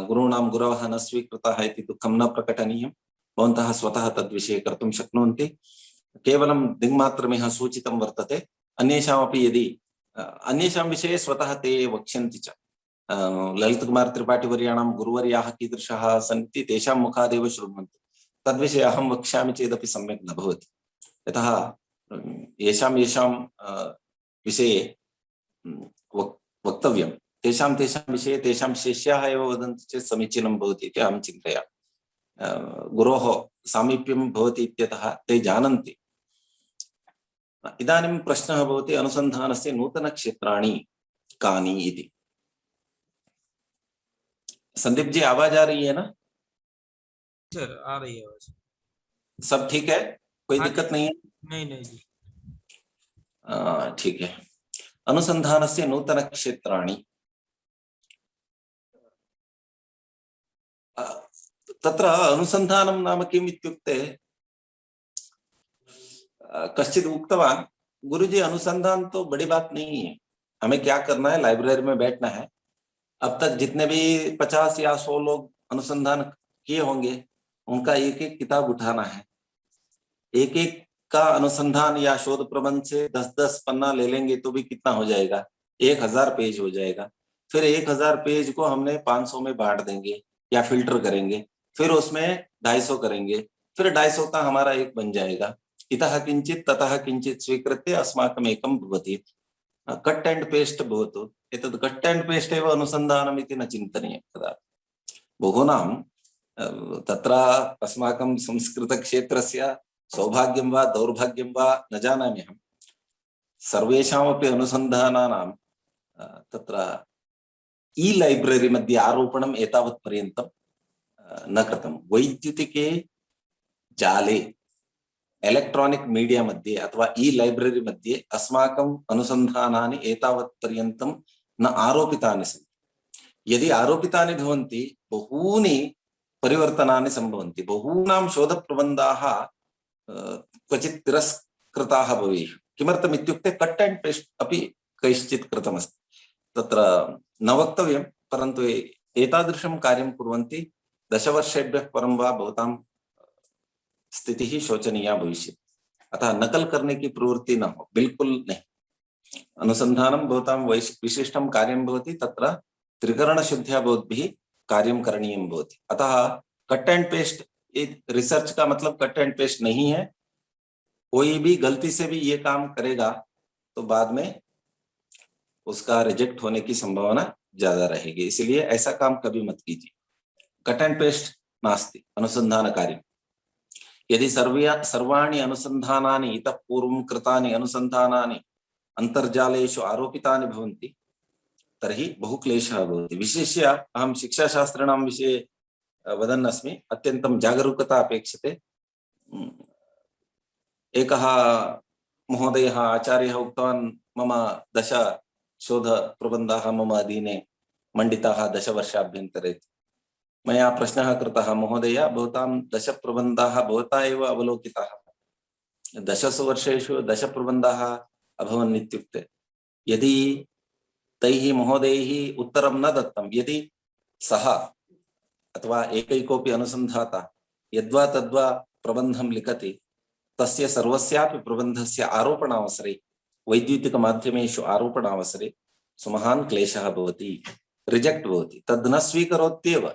गुरूणां गुरवः न स्वीकृतः इति दुःखं न प्रकटनीयं। भवन्तः स्वतः तद्विषये कर्तुं शक्नुवन्ति। केवलं दिङ्मात्रमिह सूचितं वर्तते। अन्येषामपि यदि अन्येषां विषये स्वतः ते वक्ष्यन्ति च। ललितकुमार त्रिपाठी वर्याणां गुरुवर्याः कीदृशाः सन्ति तेषां मुखादेव शृण्वन्तु। तद्विषये अहं वक्ष्यामि चेदपि सम्यक् न भवति। यतः येषां येषां विषये वक्तव्यं तेषां विषये तेषां शिष्याः एव वदन्ति चेत् समीचीनं भवति इति अहं चिन्तयामि। गुरोः सामीप्यं भवति इत्यतः ते जानन्ति। इदानीं प्रश्नः भवति अनुसन्धानस्य नूतनक्षेत्राणि कानि इति। संदीप जी आवाज आ रही है ना? सर आ रही है आवाज। सब ठीक है, कोई दिक्कत नहीं है? नहीं जी। ठीक है। अनुसंधानस्य नूतनक्षेत्राणि, तत्र अनुसंधानं नाम किम् इत्युक्ते कश्चित् उक्तवान्, गुरुजी अनुसंधान तो बड़ी बात नहीं है, हमें क्या करना है, लाइब्रेरी में बैठना है। अब तक जितने भी 50 या 100 लोग अनुसंधान किए होंगे उनका एक एक किताब उठाना है। एक एक का अनुसंधान या शोध प्रबंध से 10-10 पन्ना ले लेंगे तो भी कितना हो जाएगा, 1000 पेज हो जाएगा। फिर 1000 पेज को हमने 500 में बांट देंगे या फिल्टर करेंगे, फिर उसमें 250 करेंगे, फिर 250 का हमारा एक बन जाएगा। इतः किंचित ततः किंचित स्वीकृत्य अस्माकम् एकं भवति। कट एंड पेस्ट भवतु। एतद् कट एंड पेस्ट एव अनुसन्धानम् इति न चिन्तनीयं कदापि। बहूनां तत्र अस्माकं संस्कृतक्षेत्रस्य सौभाग्यं वा दौर्भाग्यं वा न जानामि अहं। सर्वेषामपि अनुसन्धानानां तत्र ई लाइब्रेरी मध्ये आरोपणम् एतावत् पर्यन्तं न कृतं। वैद्युतिके जाले इलेक्ट्रॉनिक मीडिया मध्ये अथवा ई लाइब्रेरी मध्ये अस्माकम् अनुसन्धानानि एतावत् पर्यन्तं न आरोपितानि सन्ति। यदि आरोपितानि भवन्ति बहूनि परिवर्तनानि सम्भवन्ति। बहूनां शोधप्रबन्धाः क्वचित् तिरस्कृताः भवेयुः। किमर्थम् इत्युक्ते कट एंड पेस्ट अपि कैश्चित् कृतमस्ति। तत्र न वक्तव्यं, परन्तु एतादृशं कार्यं कुर्वन्ति 10 वर्षेभ्यः परं वा भवतां स्थितिः शोचनीया भविष्यति। अतः नकल करने की प्रवृत्ति न हो, बिल्कुल नहीं। अनुसंधानं भवतां विशिष्टं कार्यं भवति, तत्र त्रिकरणशुद्ध्या भवद्भिः कार्यं करणीयं भवति। अतः कट एंड पेस्ट रिसर्च का मतलब कट एंड पेस्ट नहीं है। कोई भी गलती से भी ये काम करेगा तो बाद में उसका रिजेक्ट होने की संभावना ज्यादा रहेगी, इसलिए ऐसा काम कभी मत कीजिए। कट एंड पेस्ट नास्ति अनुसंधान कार्य। यदि सर्वाणि अनुसंधानानि इतः पूर्वं कृतानि अनुसंधानानि अंतर्जालेषु आरोपितानि भवन्ति तर्हि बहु क्लेशः भवति। विशेष्य अहं शिक्षाशास्त्रिणां विषये वदन् अस्मि, अत्यन्तं जागरूकता अपेक्षते। एकः महोदयः आचार्यः उक्तवान्, मम 10 शोधप्रबन्धाः मम अधीने मण्डिताः 10 वर्षाभ्यन्तरे। मया प्रश्नः कृतः, महोदय भवतां 10 प्रबन्धाः भवता एव अवलोकिताः, 10 वर्षेषु 10 प्रबन्धाः अभवन् इत्युक्ते यदि तैः महोदयैः उत्तरं न दत्तं, यदि सः अथवा एकैकोऽपि अनुसन्धाता यद्वा तद्वा प्रबन्धं लिखति, तस्य सर्वस्यापि प्रबन्धस्य आरोपणावसरे वैद्युतिकमाध्यमेषु आरोपणावसरे सुमहान् क्लेशः भवति, रिजेक्ट भवति। तद् न स्वीकरोत्येव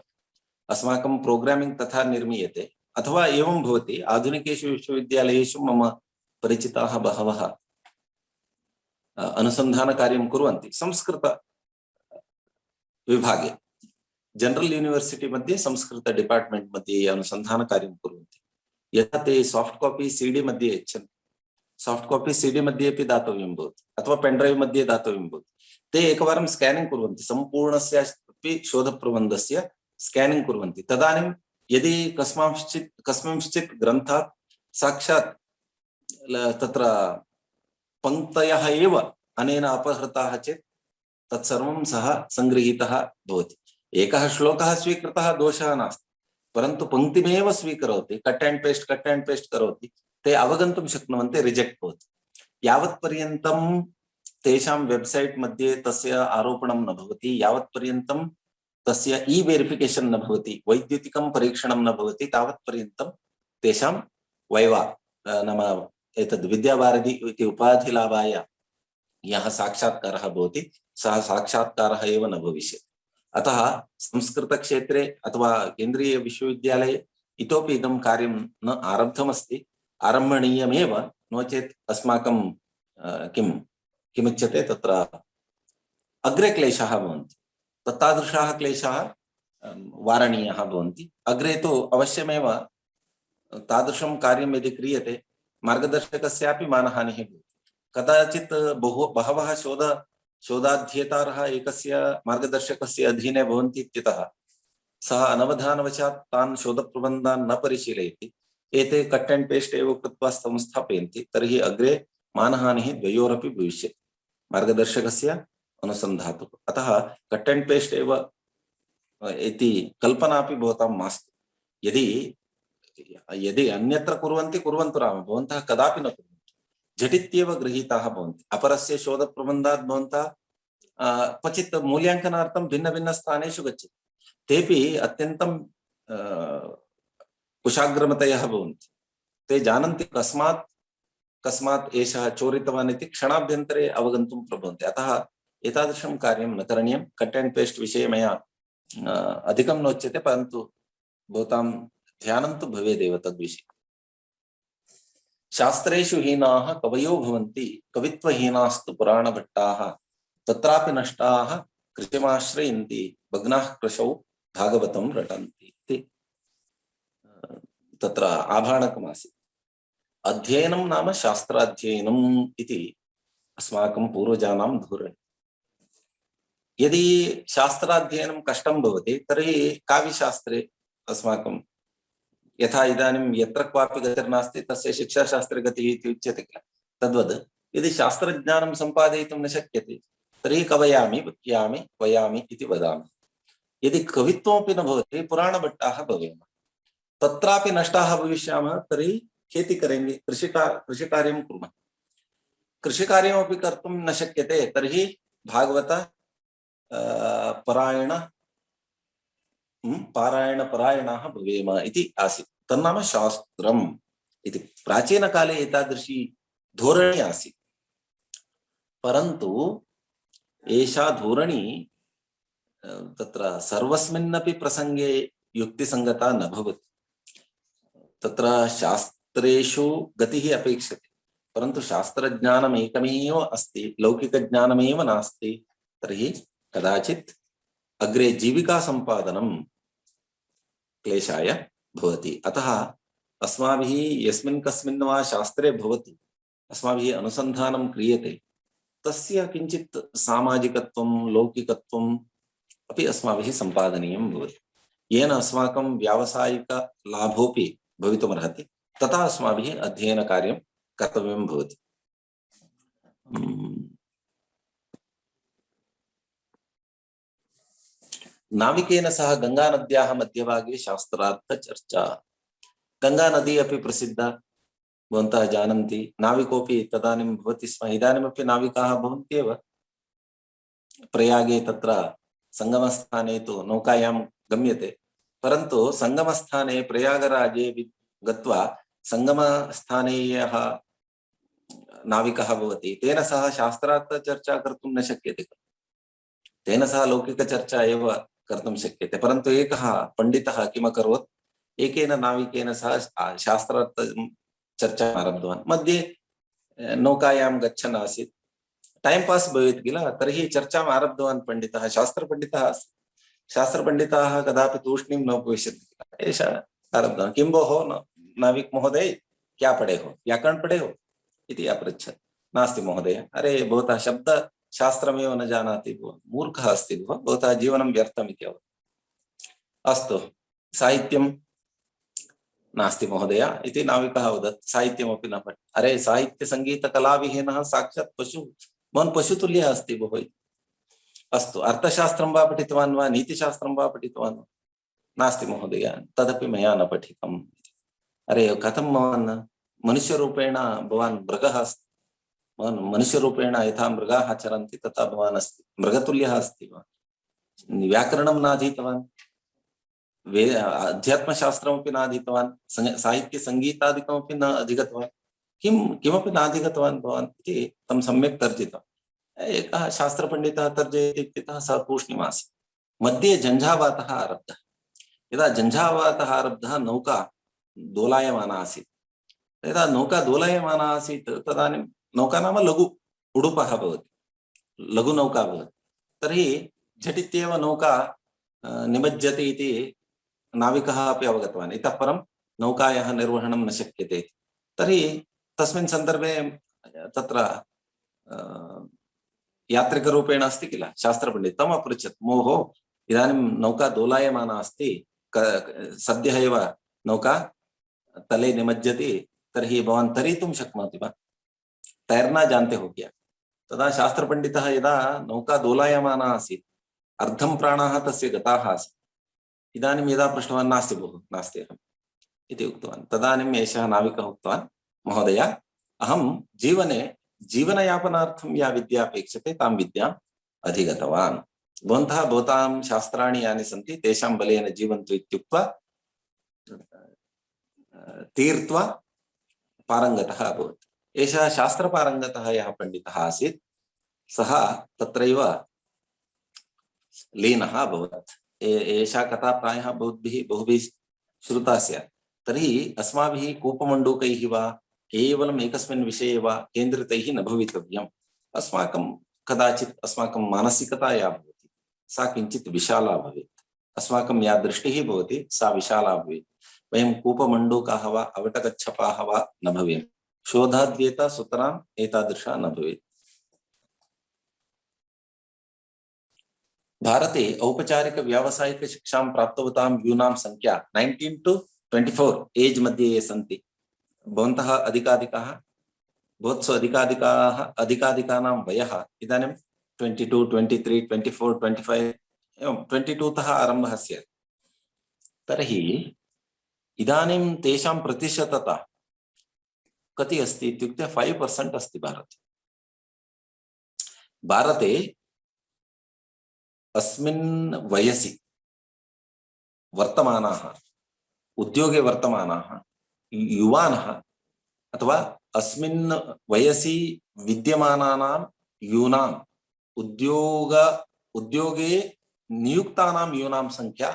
अस्माकं प्रोग्रामिंग तथा निर्मीयते। अथवा एवं भवति, आधुनिकेषु विश्वविद्यालयेषु मम परिचिताः बहवः अनुसंधान कार्यं कुर्वन्ति। संस्कृत विभागे जनरल यूनिवर्सिटी मध्ये संस्कृत डिपार्टमेंट मध्ये अनुसंधान कार्यं कुर्वन्ति। यथा ते सॉफ्ट कॉपी सीडी मध्ये यच्छन्ति, सॉफ्ट कॉपी सीडी मध्ये अपि दातव्यं भवति अथवा पेन ड्राइव मध्ये दातव्यं भवति। ते एकवारं स्कैनिंग कुर्वन्ति, सम्पूर्णस्य शोधप्रबन्धस्य स्कैनिंग कुर्वन्ति। तदानीं यदि कस्मिंश्चित् ग्रन्थात् साक्षात् तत्र पंक्तयः एव अनेन अपहृताः चेत् तत्सर्वं सः संगृहीतः भवति। एकः श्लोकः स्वीकृतः दोषः नास्ति, परन्तु पङ्क्तिमेव स्वीकरोति, कट एंड पेस्ट करोति, ते अवगन्तुं शक्नुवन्ति, रिजेक्ट भवति। यावत्पर्यन्तं तेषां वेबसाइट मध्ये तस्य आरोपणं न भवति, यावत्पर्यन्तं तस्य ई वेरिफिकेशन न भवति, वैद्युतिकं परीक्षणं न भवति, तावत्पर्यन्तं तेषां वैवा नाम एतद् विद्यावारिधि इति उपाधिलाभाय यः साक्षात्कारः भवति सः साक्षात्कारः एव न भविष्यति। अतः संस्कृतक्षेत्रे अथवा केन्द्रीय विश्वविद्यालये इतोपि इदं कार्यं न आरब्धमस्ति, आरम्भणीयमेव, नो चेत् अस्माकं किमुच्यते तत्र अग्रे क्लेशाः भवन्ति, तत्तादृशाः क्लेशाः वारणीयाः भवन्ति। अग्रे तु अवश्यमेव तादृशं कार्यं यदि क्रियते मार्गदर्शकस्यापि मानहानिः भवति। कदाचित् बहवः शोधाध्येतारः एकस्य मार्गदर्शकस्य अधीने भवन्ति इत्यतः सः अनवधानवशात् तान् शोधप्रबन्धान् न परिशीलयति, एते कट एंड पेस्ट एव कृत्वा संस्थापयन्ति, तर्हि अग्रे मानहानिः द्वयोरपि भविष्यति, मार्गदर्शकस्य अनुसन्धातुः। अतः कट एंड पेस्ट एव इति कल्पनापि भवतां मास्तु। यदि अन्यत्र कुर्वन्ति कुर्वन्तु नाम, भवन्तः कदापि न कुर्वन्तु, झटित्येव गृहीताः भवन्ति। अपरस्य शोधप्रबन्धात् भवन्तः क्वचित् मूल्याङ्कनार्थं भिन्नभिन्नस्थानेषु गच्छन्ति, तेपि अत्यन्तं कुशाग्रमतयः भवन्ति। ते जानन्ति कस्मात् एषः चोरितवान् इति क्षणाभ्यन्तरे अवगन्तुं प्रभवन्ति। अतः एतादृशं कार्यं न करणीयं। कट एंड पेस्ट विषये मया अधिकं नोच्यते, परन्तु भवतां ध्यानं तु भवेदेव तद्विषये। शास्त्रेषु हीनाः कवयो भवन्ति, कवित्वहीनास्तु पुराणभट्टाः, तत्रापि नष्टाः कृतिमाश्रयन्ति, भग्नाः कृशौ भागवतं रटन्ति इति तत्र आभाणकमासीत्। अध्ययनं नाम शास्त्राध्ययनम् इति अस्माकं पूर्वजानां धोरणि। यदि शास्त्राध्ययनं कष्टं भवति तर्हि काव्यशास्त्रे अस्माकं यथा इदानीं यत्र क्वापि गतिर्नास्ति तस्य शिक्षाशास्त्रे गतिः इति उच्यते किल, तद्वद् यदि शास्त्रज्ञानं सम्पादयितुं न शक्यते तर्हि कवयामि, वक्ष्यामि, वयामि इति वदामि। यदि कवित्वमपि न भवति पुराणभट्टाः भवेम, तत्रापि नष्टाः भविष्यामः, तर्हि खेती करेंगे, कृषिकार्यं कुर्मः। कृषिकार्यमपि कर्तुं न शक्यते तर्हि भागवत पारायणपरायणाः भवेम इति आसीत्। तन्नाम शास्त्रम् इति। प्राचीनकाले एतादृशी धोरणी आसीत्, परन्तु एषा धोरणी तत्र सर्वस्मिन्नपि प्रसंगे युक्तिसंगता न भवति। तत्र शास्त्रेषु गतिः अपेक्षते, परन्तु शास्त्रज्ञानम् एकमेव अस्ति, लौकिकज्ञानमेव नास्ति, तर्हि कदाचित् अग्रे जीविका संपादनं क्लेशाय भवति। अतः अस्माभिः यस्मिन् कस्मिन् वा शास्त्रे भवतु अस्माभिः अनुसन्धानं क्रियते, तस्य किञ्चित् सामाजिकत्वं लौकिकत्वम् अपि अस्माभिः सम्पादनीयं भवति, येन अस्माकं व्यावसायिक लाभोपि भवितुमर्हति। तथा अस्माभिः अध्ययनकार्यं कर्तव्यं भवति। नाविकेन सह गंगानद्याः मध्यभागे शास्त्रार्थचर्चा। गंगानदी अपि प्रसिद्धा, भवन्तः जानन्ति। नाविकोऽपि तदानीं भवति स्म, इदानीमपि नाविकाः भवन्त्येव। प्रयागे तत्र संगमस्थाने तु नौकायां गम्यते, परन्तु संगमस्थाने प्रयागराजे गत्वा संगमस्थाने यः नाविकः भवति तेन सह शास्त्रार्थचर्चा कर्तुं न शक्यते, तेन सह लौकिकचर्चा एव कर्तुं शक्यते। परन्तु एकः पण्डितः किमकरोत्, एकेन नाविकेन सह शास्त्रार्थचर्चाम् आरब्धवान्। मध्ये नौकायां गच्छन् आसीत्, टाइम पास भवेत् किल, तर्हि चर्चाम् आरब्धवान् पण्डितः, शास्त्रपण्डितः आसीत्। शास्त्रपण्डिताः कदापि तूष्णीं न उपविशन्ति किल, एषः आरब्धवान्, किं भोः नाविक महोदय, क्या पढ़े हो, व्याकरण पढ़े हो इति अपृच्छत्। नास्ति महोदय। अरे भवतः शब्दशास्त्रमेव न जानाति, मूर्खः अस्ति भोः, भवतः जीवनं व्यर्थम् इति अवदत्। अस्तु, साहित्यं नास्ति महोदय इति नाविकः अवदत्। साहित्यमपि न पठति। अरे साहित्यसङ्गीतकलाविहीनः साक्षात् पशु, भवान् पशुतुल्यः अस्ति भोः। अस्तु, अर्थशास्त्रं वा पठितवान् वा नीतिशास्त्रं वा पठितवान् वा? नास्ति महोदय, तदपि मया न पठितम्। अरे कथं भवान् मनुष्यरूपेण भवान् मृगः अस्ति, भवान् मनुष्यरूपेण यथा मृगाः चरन्ति तथा भवान् अस्ति, मृगतुल्यः अस्ति वा? व्याकरणं नाधीतवान्, अध्यात्मशास्त्रमपि नाधीतवान्, साहित्यसङ्गीतादिकमपि न अधिगतवान्, किमपि नाधिगतवान् भवान् इति तं सम्यक् तर्जितम्। एकः शास्त्रपण्डितः तर्जयति इत्यतः सः तूष्णीम् आसीत्। मध्ये झञ्झावातः आरब्धः। यदा झञ्झावातः आरब्धः नौका दोलायमाना आसीत्। यदा नौका दोलायमाना आसीत् तदानीं नौका नाम लघु उडुपः भवति, लघुनौका भवति। तर्हि झटित्येव नौका निमज्जति इति नाविकः अपि अवगतवान्, इतः परं नौकायाः निर्वहणं न शक्यते। तर्हि तस्मिन् सन्दर्भे तत्र यात्रिकरूपेण अस्ति किल शास्त्रपण्डितः, तम् अपृच्छत्, मोहो इदानीं नौका दोलायमाना अस्ति, सद्यः एव नौका तले निमज्जति, तर्हि भवान् तरितुं शक्नोति वा? तैरना जानते हो क्या? तदा शास्त्रपण्डितः यदा नौका दोलायमाना आसीत्, अर्धं प्राणाः तस्य गताः आसन्। इदानीं यदा पृष्टवान्, नास्ति भोः, नास्ति अहम् इति उक्तवान्। तदानीम् एषः नाविकः उक्तवान्, महोदय अहं जीवने जीवनयापनार्थं या विद्या अपेक्षते तां विद्याम् अधिगतवान्। भवन्तः भवतां शास्त्राणि यानि सन्ति तेषां बलेन जीवन्तु इत्युक्त्वा तीर्त्वा पारङ्गतः अभवत्। एषः शास्त्रपारङ्गतः यः पण्डितः आसीत् सः तत्रैव लीनः अभवत्। एषा कथा प्रायः भवद्भिः बहुभिः श्रुता स्यात्। तर्हि अस्माभिः कूपमण्डूकैः वा केवलम् एकस्मिन् विषये वा केन्द्रितैः न भवितव्यम्। अस्माकं कदाचित् अस्माकं मानसिकता या भवति सा किञ्चित् विशाला भवेत्। अस्माकं या दृष्टिः भवति सा विशाला भवेत्। वयं कूपमण्डूकाः वा अवटकच्छपाः वा न भवेम। शोधाद्येता सुतराम् एतादृशा न भवेत्। भारते औपचारिक व्यावसायिक शिक्षां प्राप्तवतां यूनां संख्या 19 to 24 एज मध्ये ये सन्ति, भवन्तः अधिकाधिकाः, भवत्सु अधिकाधिकानां वयः इदानीं 22, 23, 24, 25 एवं 22 तः आरम्भः स्यात्। तर्हि इदानीं तेषां प्रतिशतता कति अस्ति इत्युक्ते 5% अस्ति भारते। भारते अस्मिन् वयसि वर्तमानाः, उद्योगे वर्तमानाः युवानः अथवा अस्मिन् वयसि विद्यमानानां यूनां उद्योगे नियुक्तानां यूनां संख्या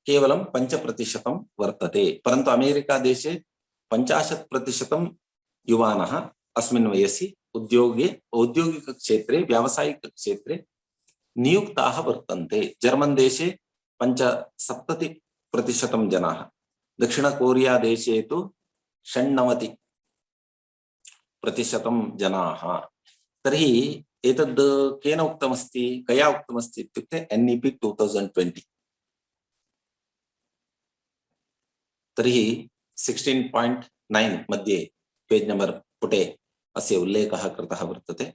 केवलं 5% वर्तते। परन्तु अमेरिका देशे 50% युवानः अस्मिन् वयसि उद्योगे, औद्योगिकक्षेत्रे, व्यावसायिकक्षेत्रे नियुक्ताः वर्तन्ते। जर्मन देशे 75% जनाः, दक्षिण कोरिया देशे तु 96% जनाः। तर्हि एतद् केन उक्तमस्ति, कया उक्तमस्ति इत्युक्ते NEP 2020। तर्हि 16.9 मध्ये पेज नंबर पुटे अस्य उल्लेखः कृतः वर्तते।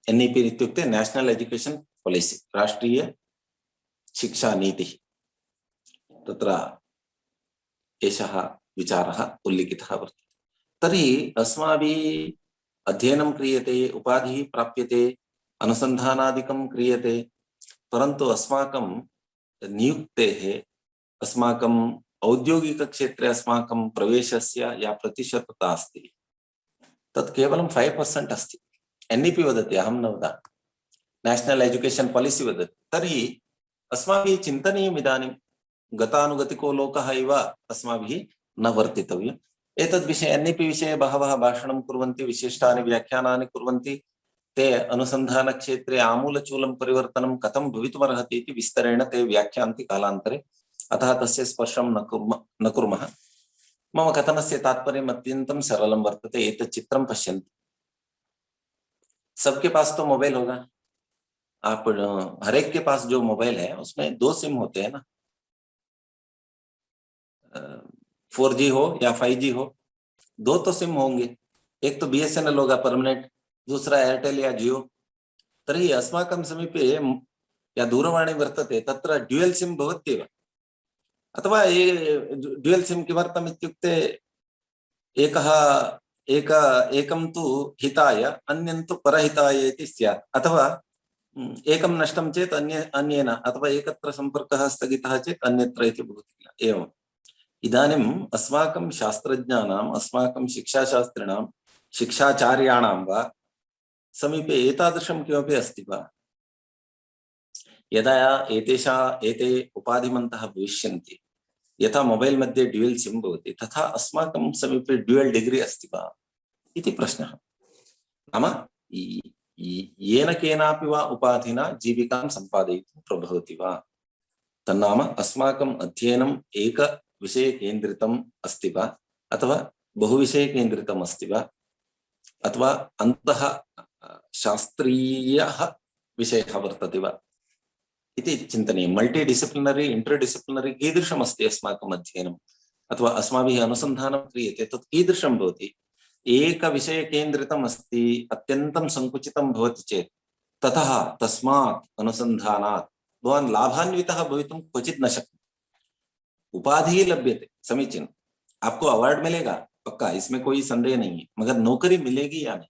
NEP इत्युक्ते नेशनल एजुकेशन पॉलिसी, राष्ट्रीय शिक्षा नीति। तत्र एषः विचारः उल्लिखितः वर्तते। तर्हि अस्माभिः अध्ययनं क्रियते, उपाधिः प्राप्यते, अनुसन्धानादिकं क्रियते, परन्तु अस्माकं नियुक्तेः, अस्माकं औद्योगिकक्षेत्रे अस्माकं प्रवेशस्य या प्रतिशतता अस्ति तत् केवलं 5% अस्ति। NEP वदति, अहं न वदामि, नेशनल एजुकेशन पॉलिसी वदति। तर्हि अस्माभिः चिन्तनीयम्, इदानीं गतानुगतिको लोकः इव अस्माभिः न वर्तितव्यम्। एतद्विषये NEP विषये बहवः भाषणं कुर्वन्ति, विशिष्टानि व्याख्यानानि कुर्वन्ति। ते अनुसन्धानक्षेत्रे आमूलचूलं परिवर्तनं कथं भवितुमर्हति इति विस्तरेण ते व्याख्यान्ति कालान्तरे। अतः तस्य स्पर्शं न कुर्मः। मम कथनस्य तात्पर्यम् अत्यन्तं सरलं वर्तते। एतत् चित्रं पश्यन्तु। सबके पास तो मोबाइल होगा, आप हर एक के पास जो मोबाइल है उसमें 2 सिम होते हैं ना, 4G हो या 5G हो, 2 तो सिम होंगे। एक तो BSNL होगा परमानेंट, दूसरा एयरटेल या जियो। तर्हि अस्माकं समीपे या दूरवाणी वर्तते तत्र ड्युयल् सिम् भवत्येव, अथवा ड्युयल् सिम् किमर्थम् इत्युक्ते एकः एक एकं तु हिताय अन्यं तु परहिताय इति स्यात्, अथवा एकं नष्टं चेत् अन्येन, अथवा एकत्र सम्पर्कः स्थगितः चेत् अन्यत्र इति भवति किल। एवम् इदानीम् अस्माकं शास्त्रज्ञानाम्, अस्माकं शिक्षाशास्त्रिणां, शिक्षाचार्याणां वा समीपे एतादृशं किमपि अस्ति वा? यदा एते उपाधिमन्तः भविष्यन्ति, यथा मोबाइल मध्ये ड्युयल् सिम् भवति, तथा अस्माकं समीपे ड्युयल् डिग्री अस्ति वा इति प्रश्नः। नाम येन केनापि वा उपाधिना जीविकां सम्पादयितुं प्रभवति वा? तन्नाम अस्माकम् अध्ययनम् एक विषये केन्द्रितम् अस्ति वा, अथवा बहुविषये केन्द्रितम् अस्ति वा, अथवा अन्तः शास्त्रीयः विषयः वर्तते वा इति चिन्तनीयं। मल्टी डिसिप्लिनरी इंटरडिसिप्लिनरी कीदृशम् अस्ति अस्माकम् अध्ययनम्, अथवा अस्माभिः अनुसन्धानं क्रियते तत् कीदृशं भवति? एक विषय केन्द्रितम् अस्ति, अत्यन्तं संकुचितं भवति चेत् ततः तस्मात् अनुसन्धानात् भवान् लाभान्वितः भवितुं क्वचित् न शक्नोति। उपाधि लभ्यते, समीचीन, आपको अवार्ड मिलेगा पक्का, इसमें कोई संदेह नहीं है, मगर नौकरी मिलेगी या नहीं,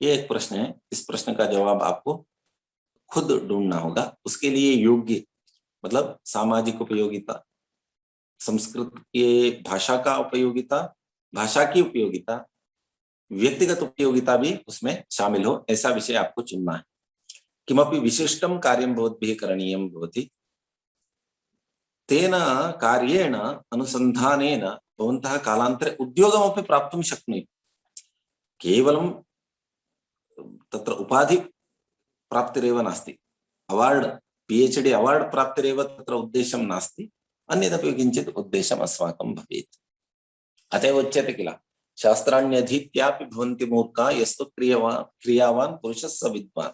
ये एक प्रश्न है। इस प्रश्न का जवाब आपको खुद ढूंढना होगा। उसके लिए योग्य मतलब सामाजिक उपयोगिता, संस्कृत के भाषा का उपयोगिता, भाषा की उपयोगिता, व्यक्तिगत उपयोगिता भी उसमें शामिल हो, ऐसा विषय आपको चुनना है। किमपि विशिष्टं कार्यं भवद्भिः करणीयं भवति, तेन कार्येण अनुसन्धानेन भवन्तः कालान्तरे उद्योगमपि प्राप्तुं शक्नुयुः। केवलं तत्र उपाधि प्राप्तिरेव नास्ति, अवार्ड PhD अवार्ड प्राप्तिरेव तत्र उद्देश्यं नास्ति, अन्यदपि किञ्चित् उद्देश्यम् अस्माकं भवेत्। अत एव उच्यते किल, शास्त्राण्यधीत्यापि भवन्ति मूर्खा यस्तु क्रियावान् पुरुषः स विद्वान्,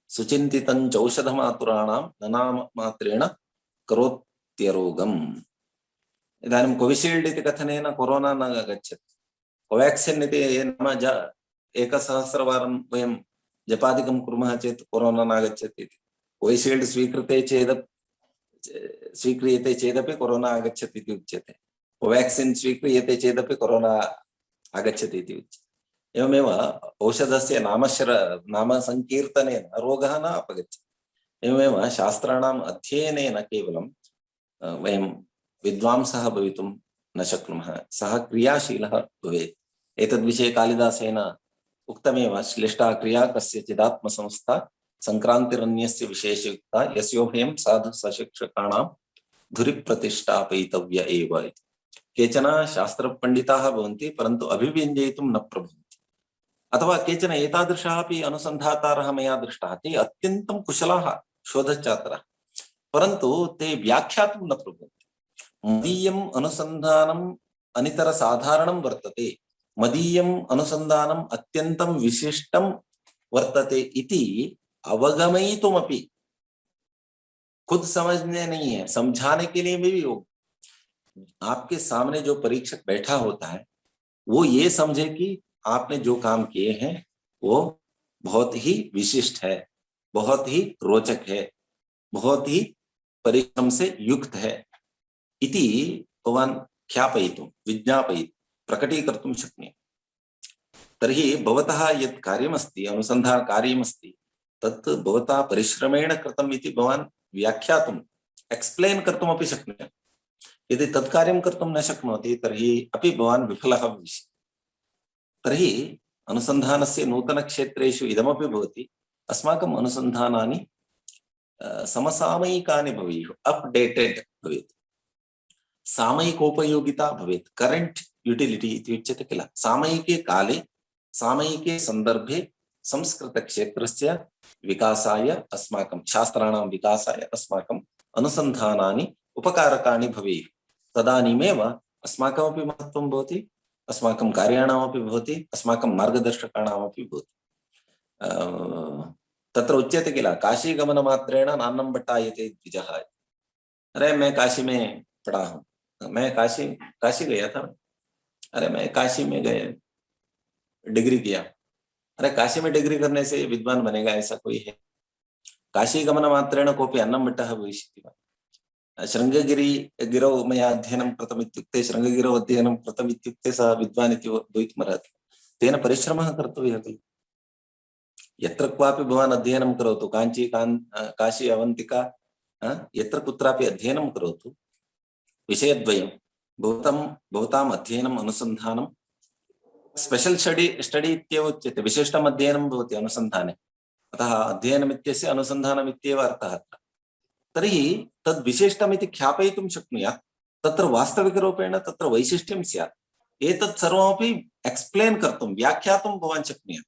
सुचिन्तितं चौषधमातुराणां न नाममात्रेण करोत्यरोगम्। इदानीं कोविशील्ड इति कथनेन कोरोना न गच्छति, कोवैक्सीन् इति नाम 1000 वयं जपादिकं कुर्मः चेत् कोरोना नागच्छति इति। कोविशील्ड स्वीक्रियते चेदपि कोरोना आगच्छति इति उच्यते, कोवैक्सीन् स्वीक्रियते चेदपि कोरोना आगच्छति इति उच्यते। एवमेव औषधस्य नाम संकीर्तनेन रोगः न अपगच्छति। एवमेव शास्त्राणाम् अध्ययनेन केवलं वयं विद्वांसः भवितुं न शक्नुमः, सः क्रियाशीलः भवेत्। एतद्विषये कालिदासेन उक्तमेव, श्लिष्टा क्रिया कस्यचिदात्मसंस्था संक्रांतिरन्यस्य विशेषयुक्ता यस्योभयं साधु सशिक्षकाणां धुरिप्रतिष्ठापयितव्य एव। केचन शास्त्रपण्डिताः भवन्ति परन्तु अभिव्यञ्जयितुं न प्रभवन्ति, अथवा केचन एतादृशाः अपि अनुसन्धातारः मया दृष्टाः, ते अत्यन्तं कुशलाः शोधच्छात्राः, परन्तु ते व्याख्यातुं न प्रभवन्ति। मदीयम् अनुसन्धानम् अनितरसाधारणं वर्तते, मदीयम् अनुसन्धानम् अत्यन्तं विशिष्टं वर्तते इति अवगमयितुमपि खुद समझने नहीं है, समझाने के लिए भी योग। आपके सामने जो परीक्षक बैठा होता है वो ये समझे कि आपने जो काम किए हैं वो बहुत ही विशिष्ट है, बहुत ही रोचक है, बहुत ही परिश्रम से युक्त है इति भवान् ख्यापयितुं विज्ञापयितुं प्रकटीकर्तुं शक्नोति। तर्हि भवतः यत् कार्यमस्ति, अनुसन्धानकार्यमस्ति, तत् भवता परिश्रमेण कृतम् इति भवान् व्याख्यातुम् एक्सप्लेन् कर्तुमपि शक्नोति। यदि तत् कार्यं कर्तुं न शक्नोति तर्हि अपि भवान् विफलः भविष्यति। तर्हि अनुसन्धानस्य नूतनक्षेत्रेषु इदमपि भवति, अस्माकम् अनुसन्धानानि समसामयिकानि भवेयुः, अपडेटेड भवेत्, सामयिकोपयोगिता भवेत्, करेंट यूटिलिटी इति उच्यते किल। सामयिके काले सामयिके संदर्भे संस्कृत क्षेत्रस्य विकासाय, अस्माकं शास्त्राणां विकासाय अस्माकं अनुसन्धानानि उपकारकाणि भवेयुः। तदानीमेव अस्माकमपि महत्त्वं भवति, अस्माकं कार्याणामपि भवति, अस्माकं मार्गदर्शकाणामपि भवति। तत्र उच्यते किल, काशी गमनमात्रेण नान्नं बट्टायते द्विजः। अरे मैं काशी में पढ़ा हूँ, मैं काशी गया था, अरे मैं काशी में गए डिग्री किया, अरे काशी में डिग्री करने से विद्वान बनेगा ऐसा कोई है? काशीगमनमात्रेण कोऽपि अन्नमट्टः भविष्यति वा? शृङ्गगिरौ मया अध्ययनं कृतम् इत्युक्ते शृङ्गगिरौ अध्ययनं कृतम् इत्युक्ते सः विद्वान् इति भवितुमर्हति। तेन परिश्रमः कर्तव्यः खलु। यत्र क्वापि भवान् अध्ययनं करोतु, काशी अवन्तिका यत्र कुत्रापि अध्ययनं करोतु, विषयद्वयं भवताम् अध्ययनम् अनुसन्धानं स्पेशल स्टडी इत्येव उच्यते, विशिष्टम् अध्ययनं भवति अनुसन्धाने। अतः अध्ययनमित्यस्य अनुसन्धानमित्येव अर्थः। तर्हि तद् विशिष्टमिति ख्यापयितुं शक्नुयात्, तत्र वास्तविकरूपेण तत्र वैशिष्ट्यं स्यात्। एतत् सर्वमपि एक्स्प्लेन् कर्तुं व्याख्यातुं भवान् शक्नुयात्।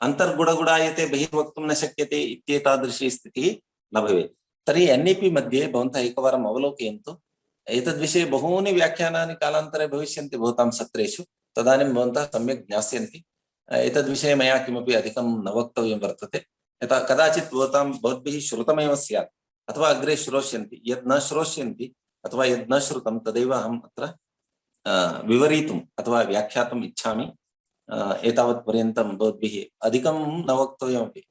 अन्तर्गुडगुडायते बहिर्वक्तुं न शक्यते इत्येतादृशी स्थितिः न भवेत्। तर्हि NEP मध्ये भवन्तः एकवारम् अवलोकयन्तु। एतद्विषये बहूनि व्याख्यानानि कालान्तरे भविष्यन्ति भवतां सत्रेषु, तदानीं भवन्तः सम्यक् ज्ञास्यन्ति। एतद्विषये मया किमपि अधिकं न वक्तव्यं वर्तते। यथा कदाचित् भवद्भिः श्रुतमेव स्यात् अथवा अग्रे श्रोष्यन्ति। यद् न श्रोष्यन्ति अथवा यद् न श्रुतं तदेव अहम् अत्र विवरीतुम् अथवा व्याख्यातुम् इच्छामि। एतावत् पर्यन्तं भवद्भिः अधिकं न वक्तव्यमपि।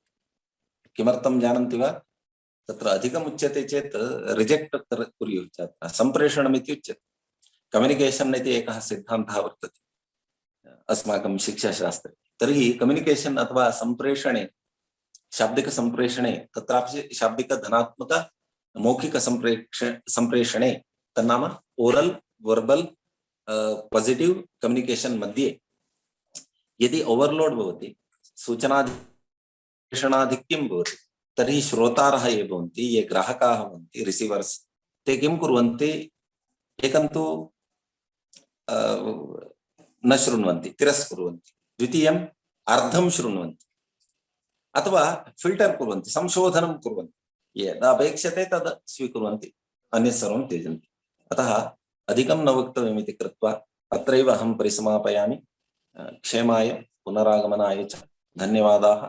किमर्थं जानन्ति वा? तत्र अधिकम् उच्यते चेत् रिजेक्ट् कुर्युः छात्राः। सम्प्रेषणम् इति उच्यते। कम्युनिकेशन् इति एकः सिद्धान्तः वर्तते अस्माकं शिक्षाशास्त्रे। तर्हि कम्युनिकेशन् अथवा सम्प्रेषणे, शाब्दिकसम्प्रेषणे, तत्रापि शाब्दिकधनात्मक मौखिकसम्प्रेषणे, तन्नाम ओरल् वर्बल् पॉजिटिव कम्युनिकेशन् मध्ये यदि ओवरलोड भवति, सूचनाधिक्यं भवति, तर्हि श्रोतारः ये भवन्ति, ये ग्राहकाः भवन्ति, रिसीवर्स्, ते किं कुर्वन्ति? एकं तु न शृण्वन्ति, तिरस्कुर्वन्ति। द्वितीयम् अर्धं शृण्वन्ति अथवा फिल्टर् कुर्वन्ति, संशोधनं कुर्वन्ति। यद् अपेक्षते तद् स्वीकुर्वन्ति, अन्यत् सर्वं त्यजन्ति। अतः अधिकं न वक्तव्यमिति कृत्वा अत्रैव अहं परिसमापयामि। क्षेमाय पुनरागमनाय च धन्यवादाः।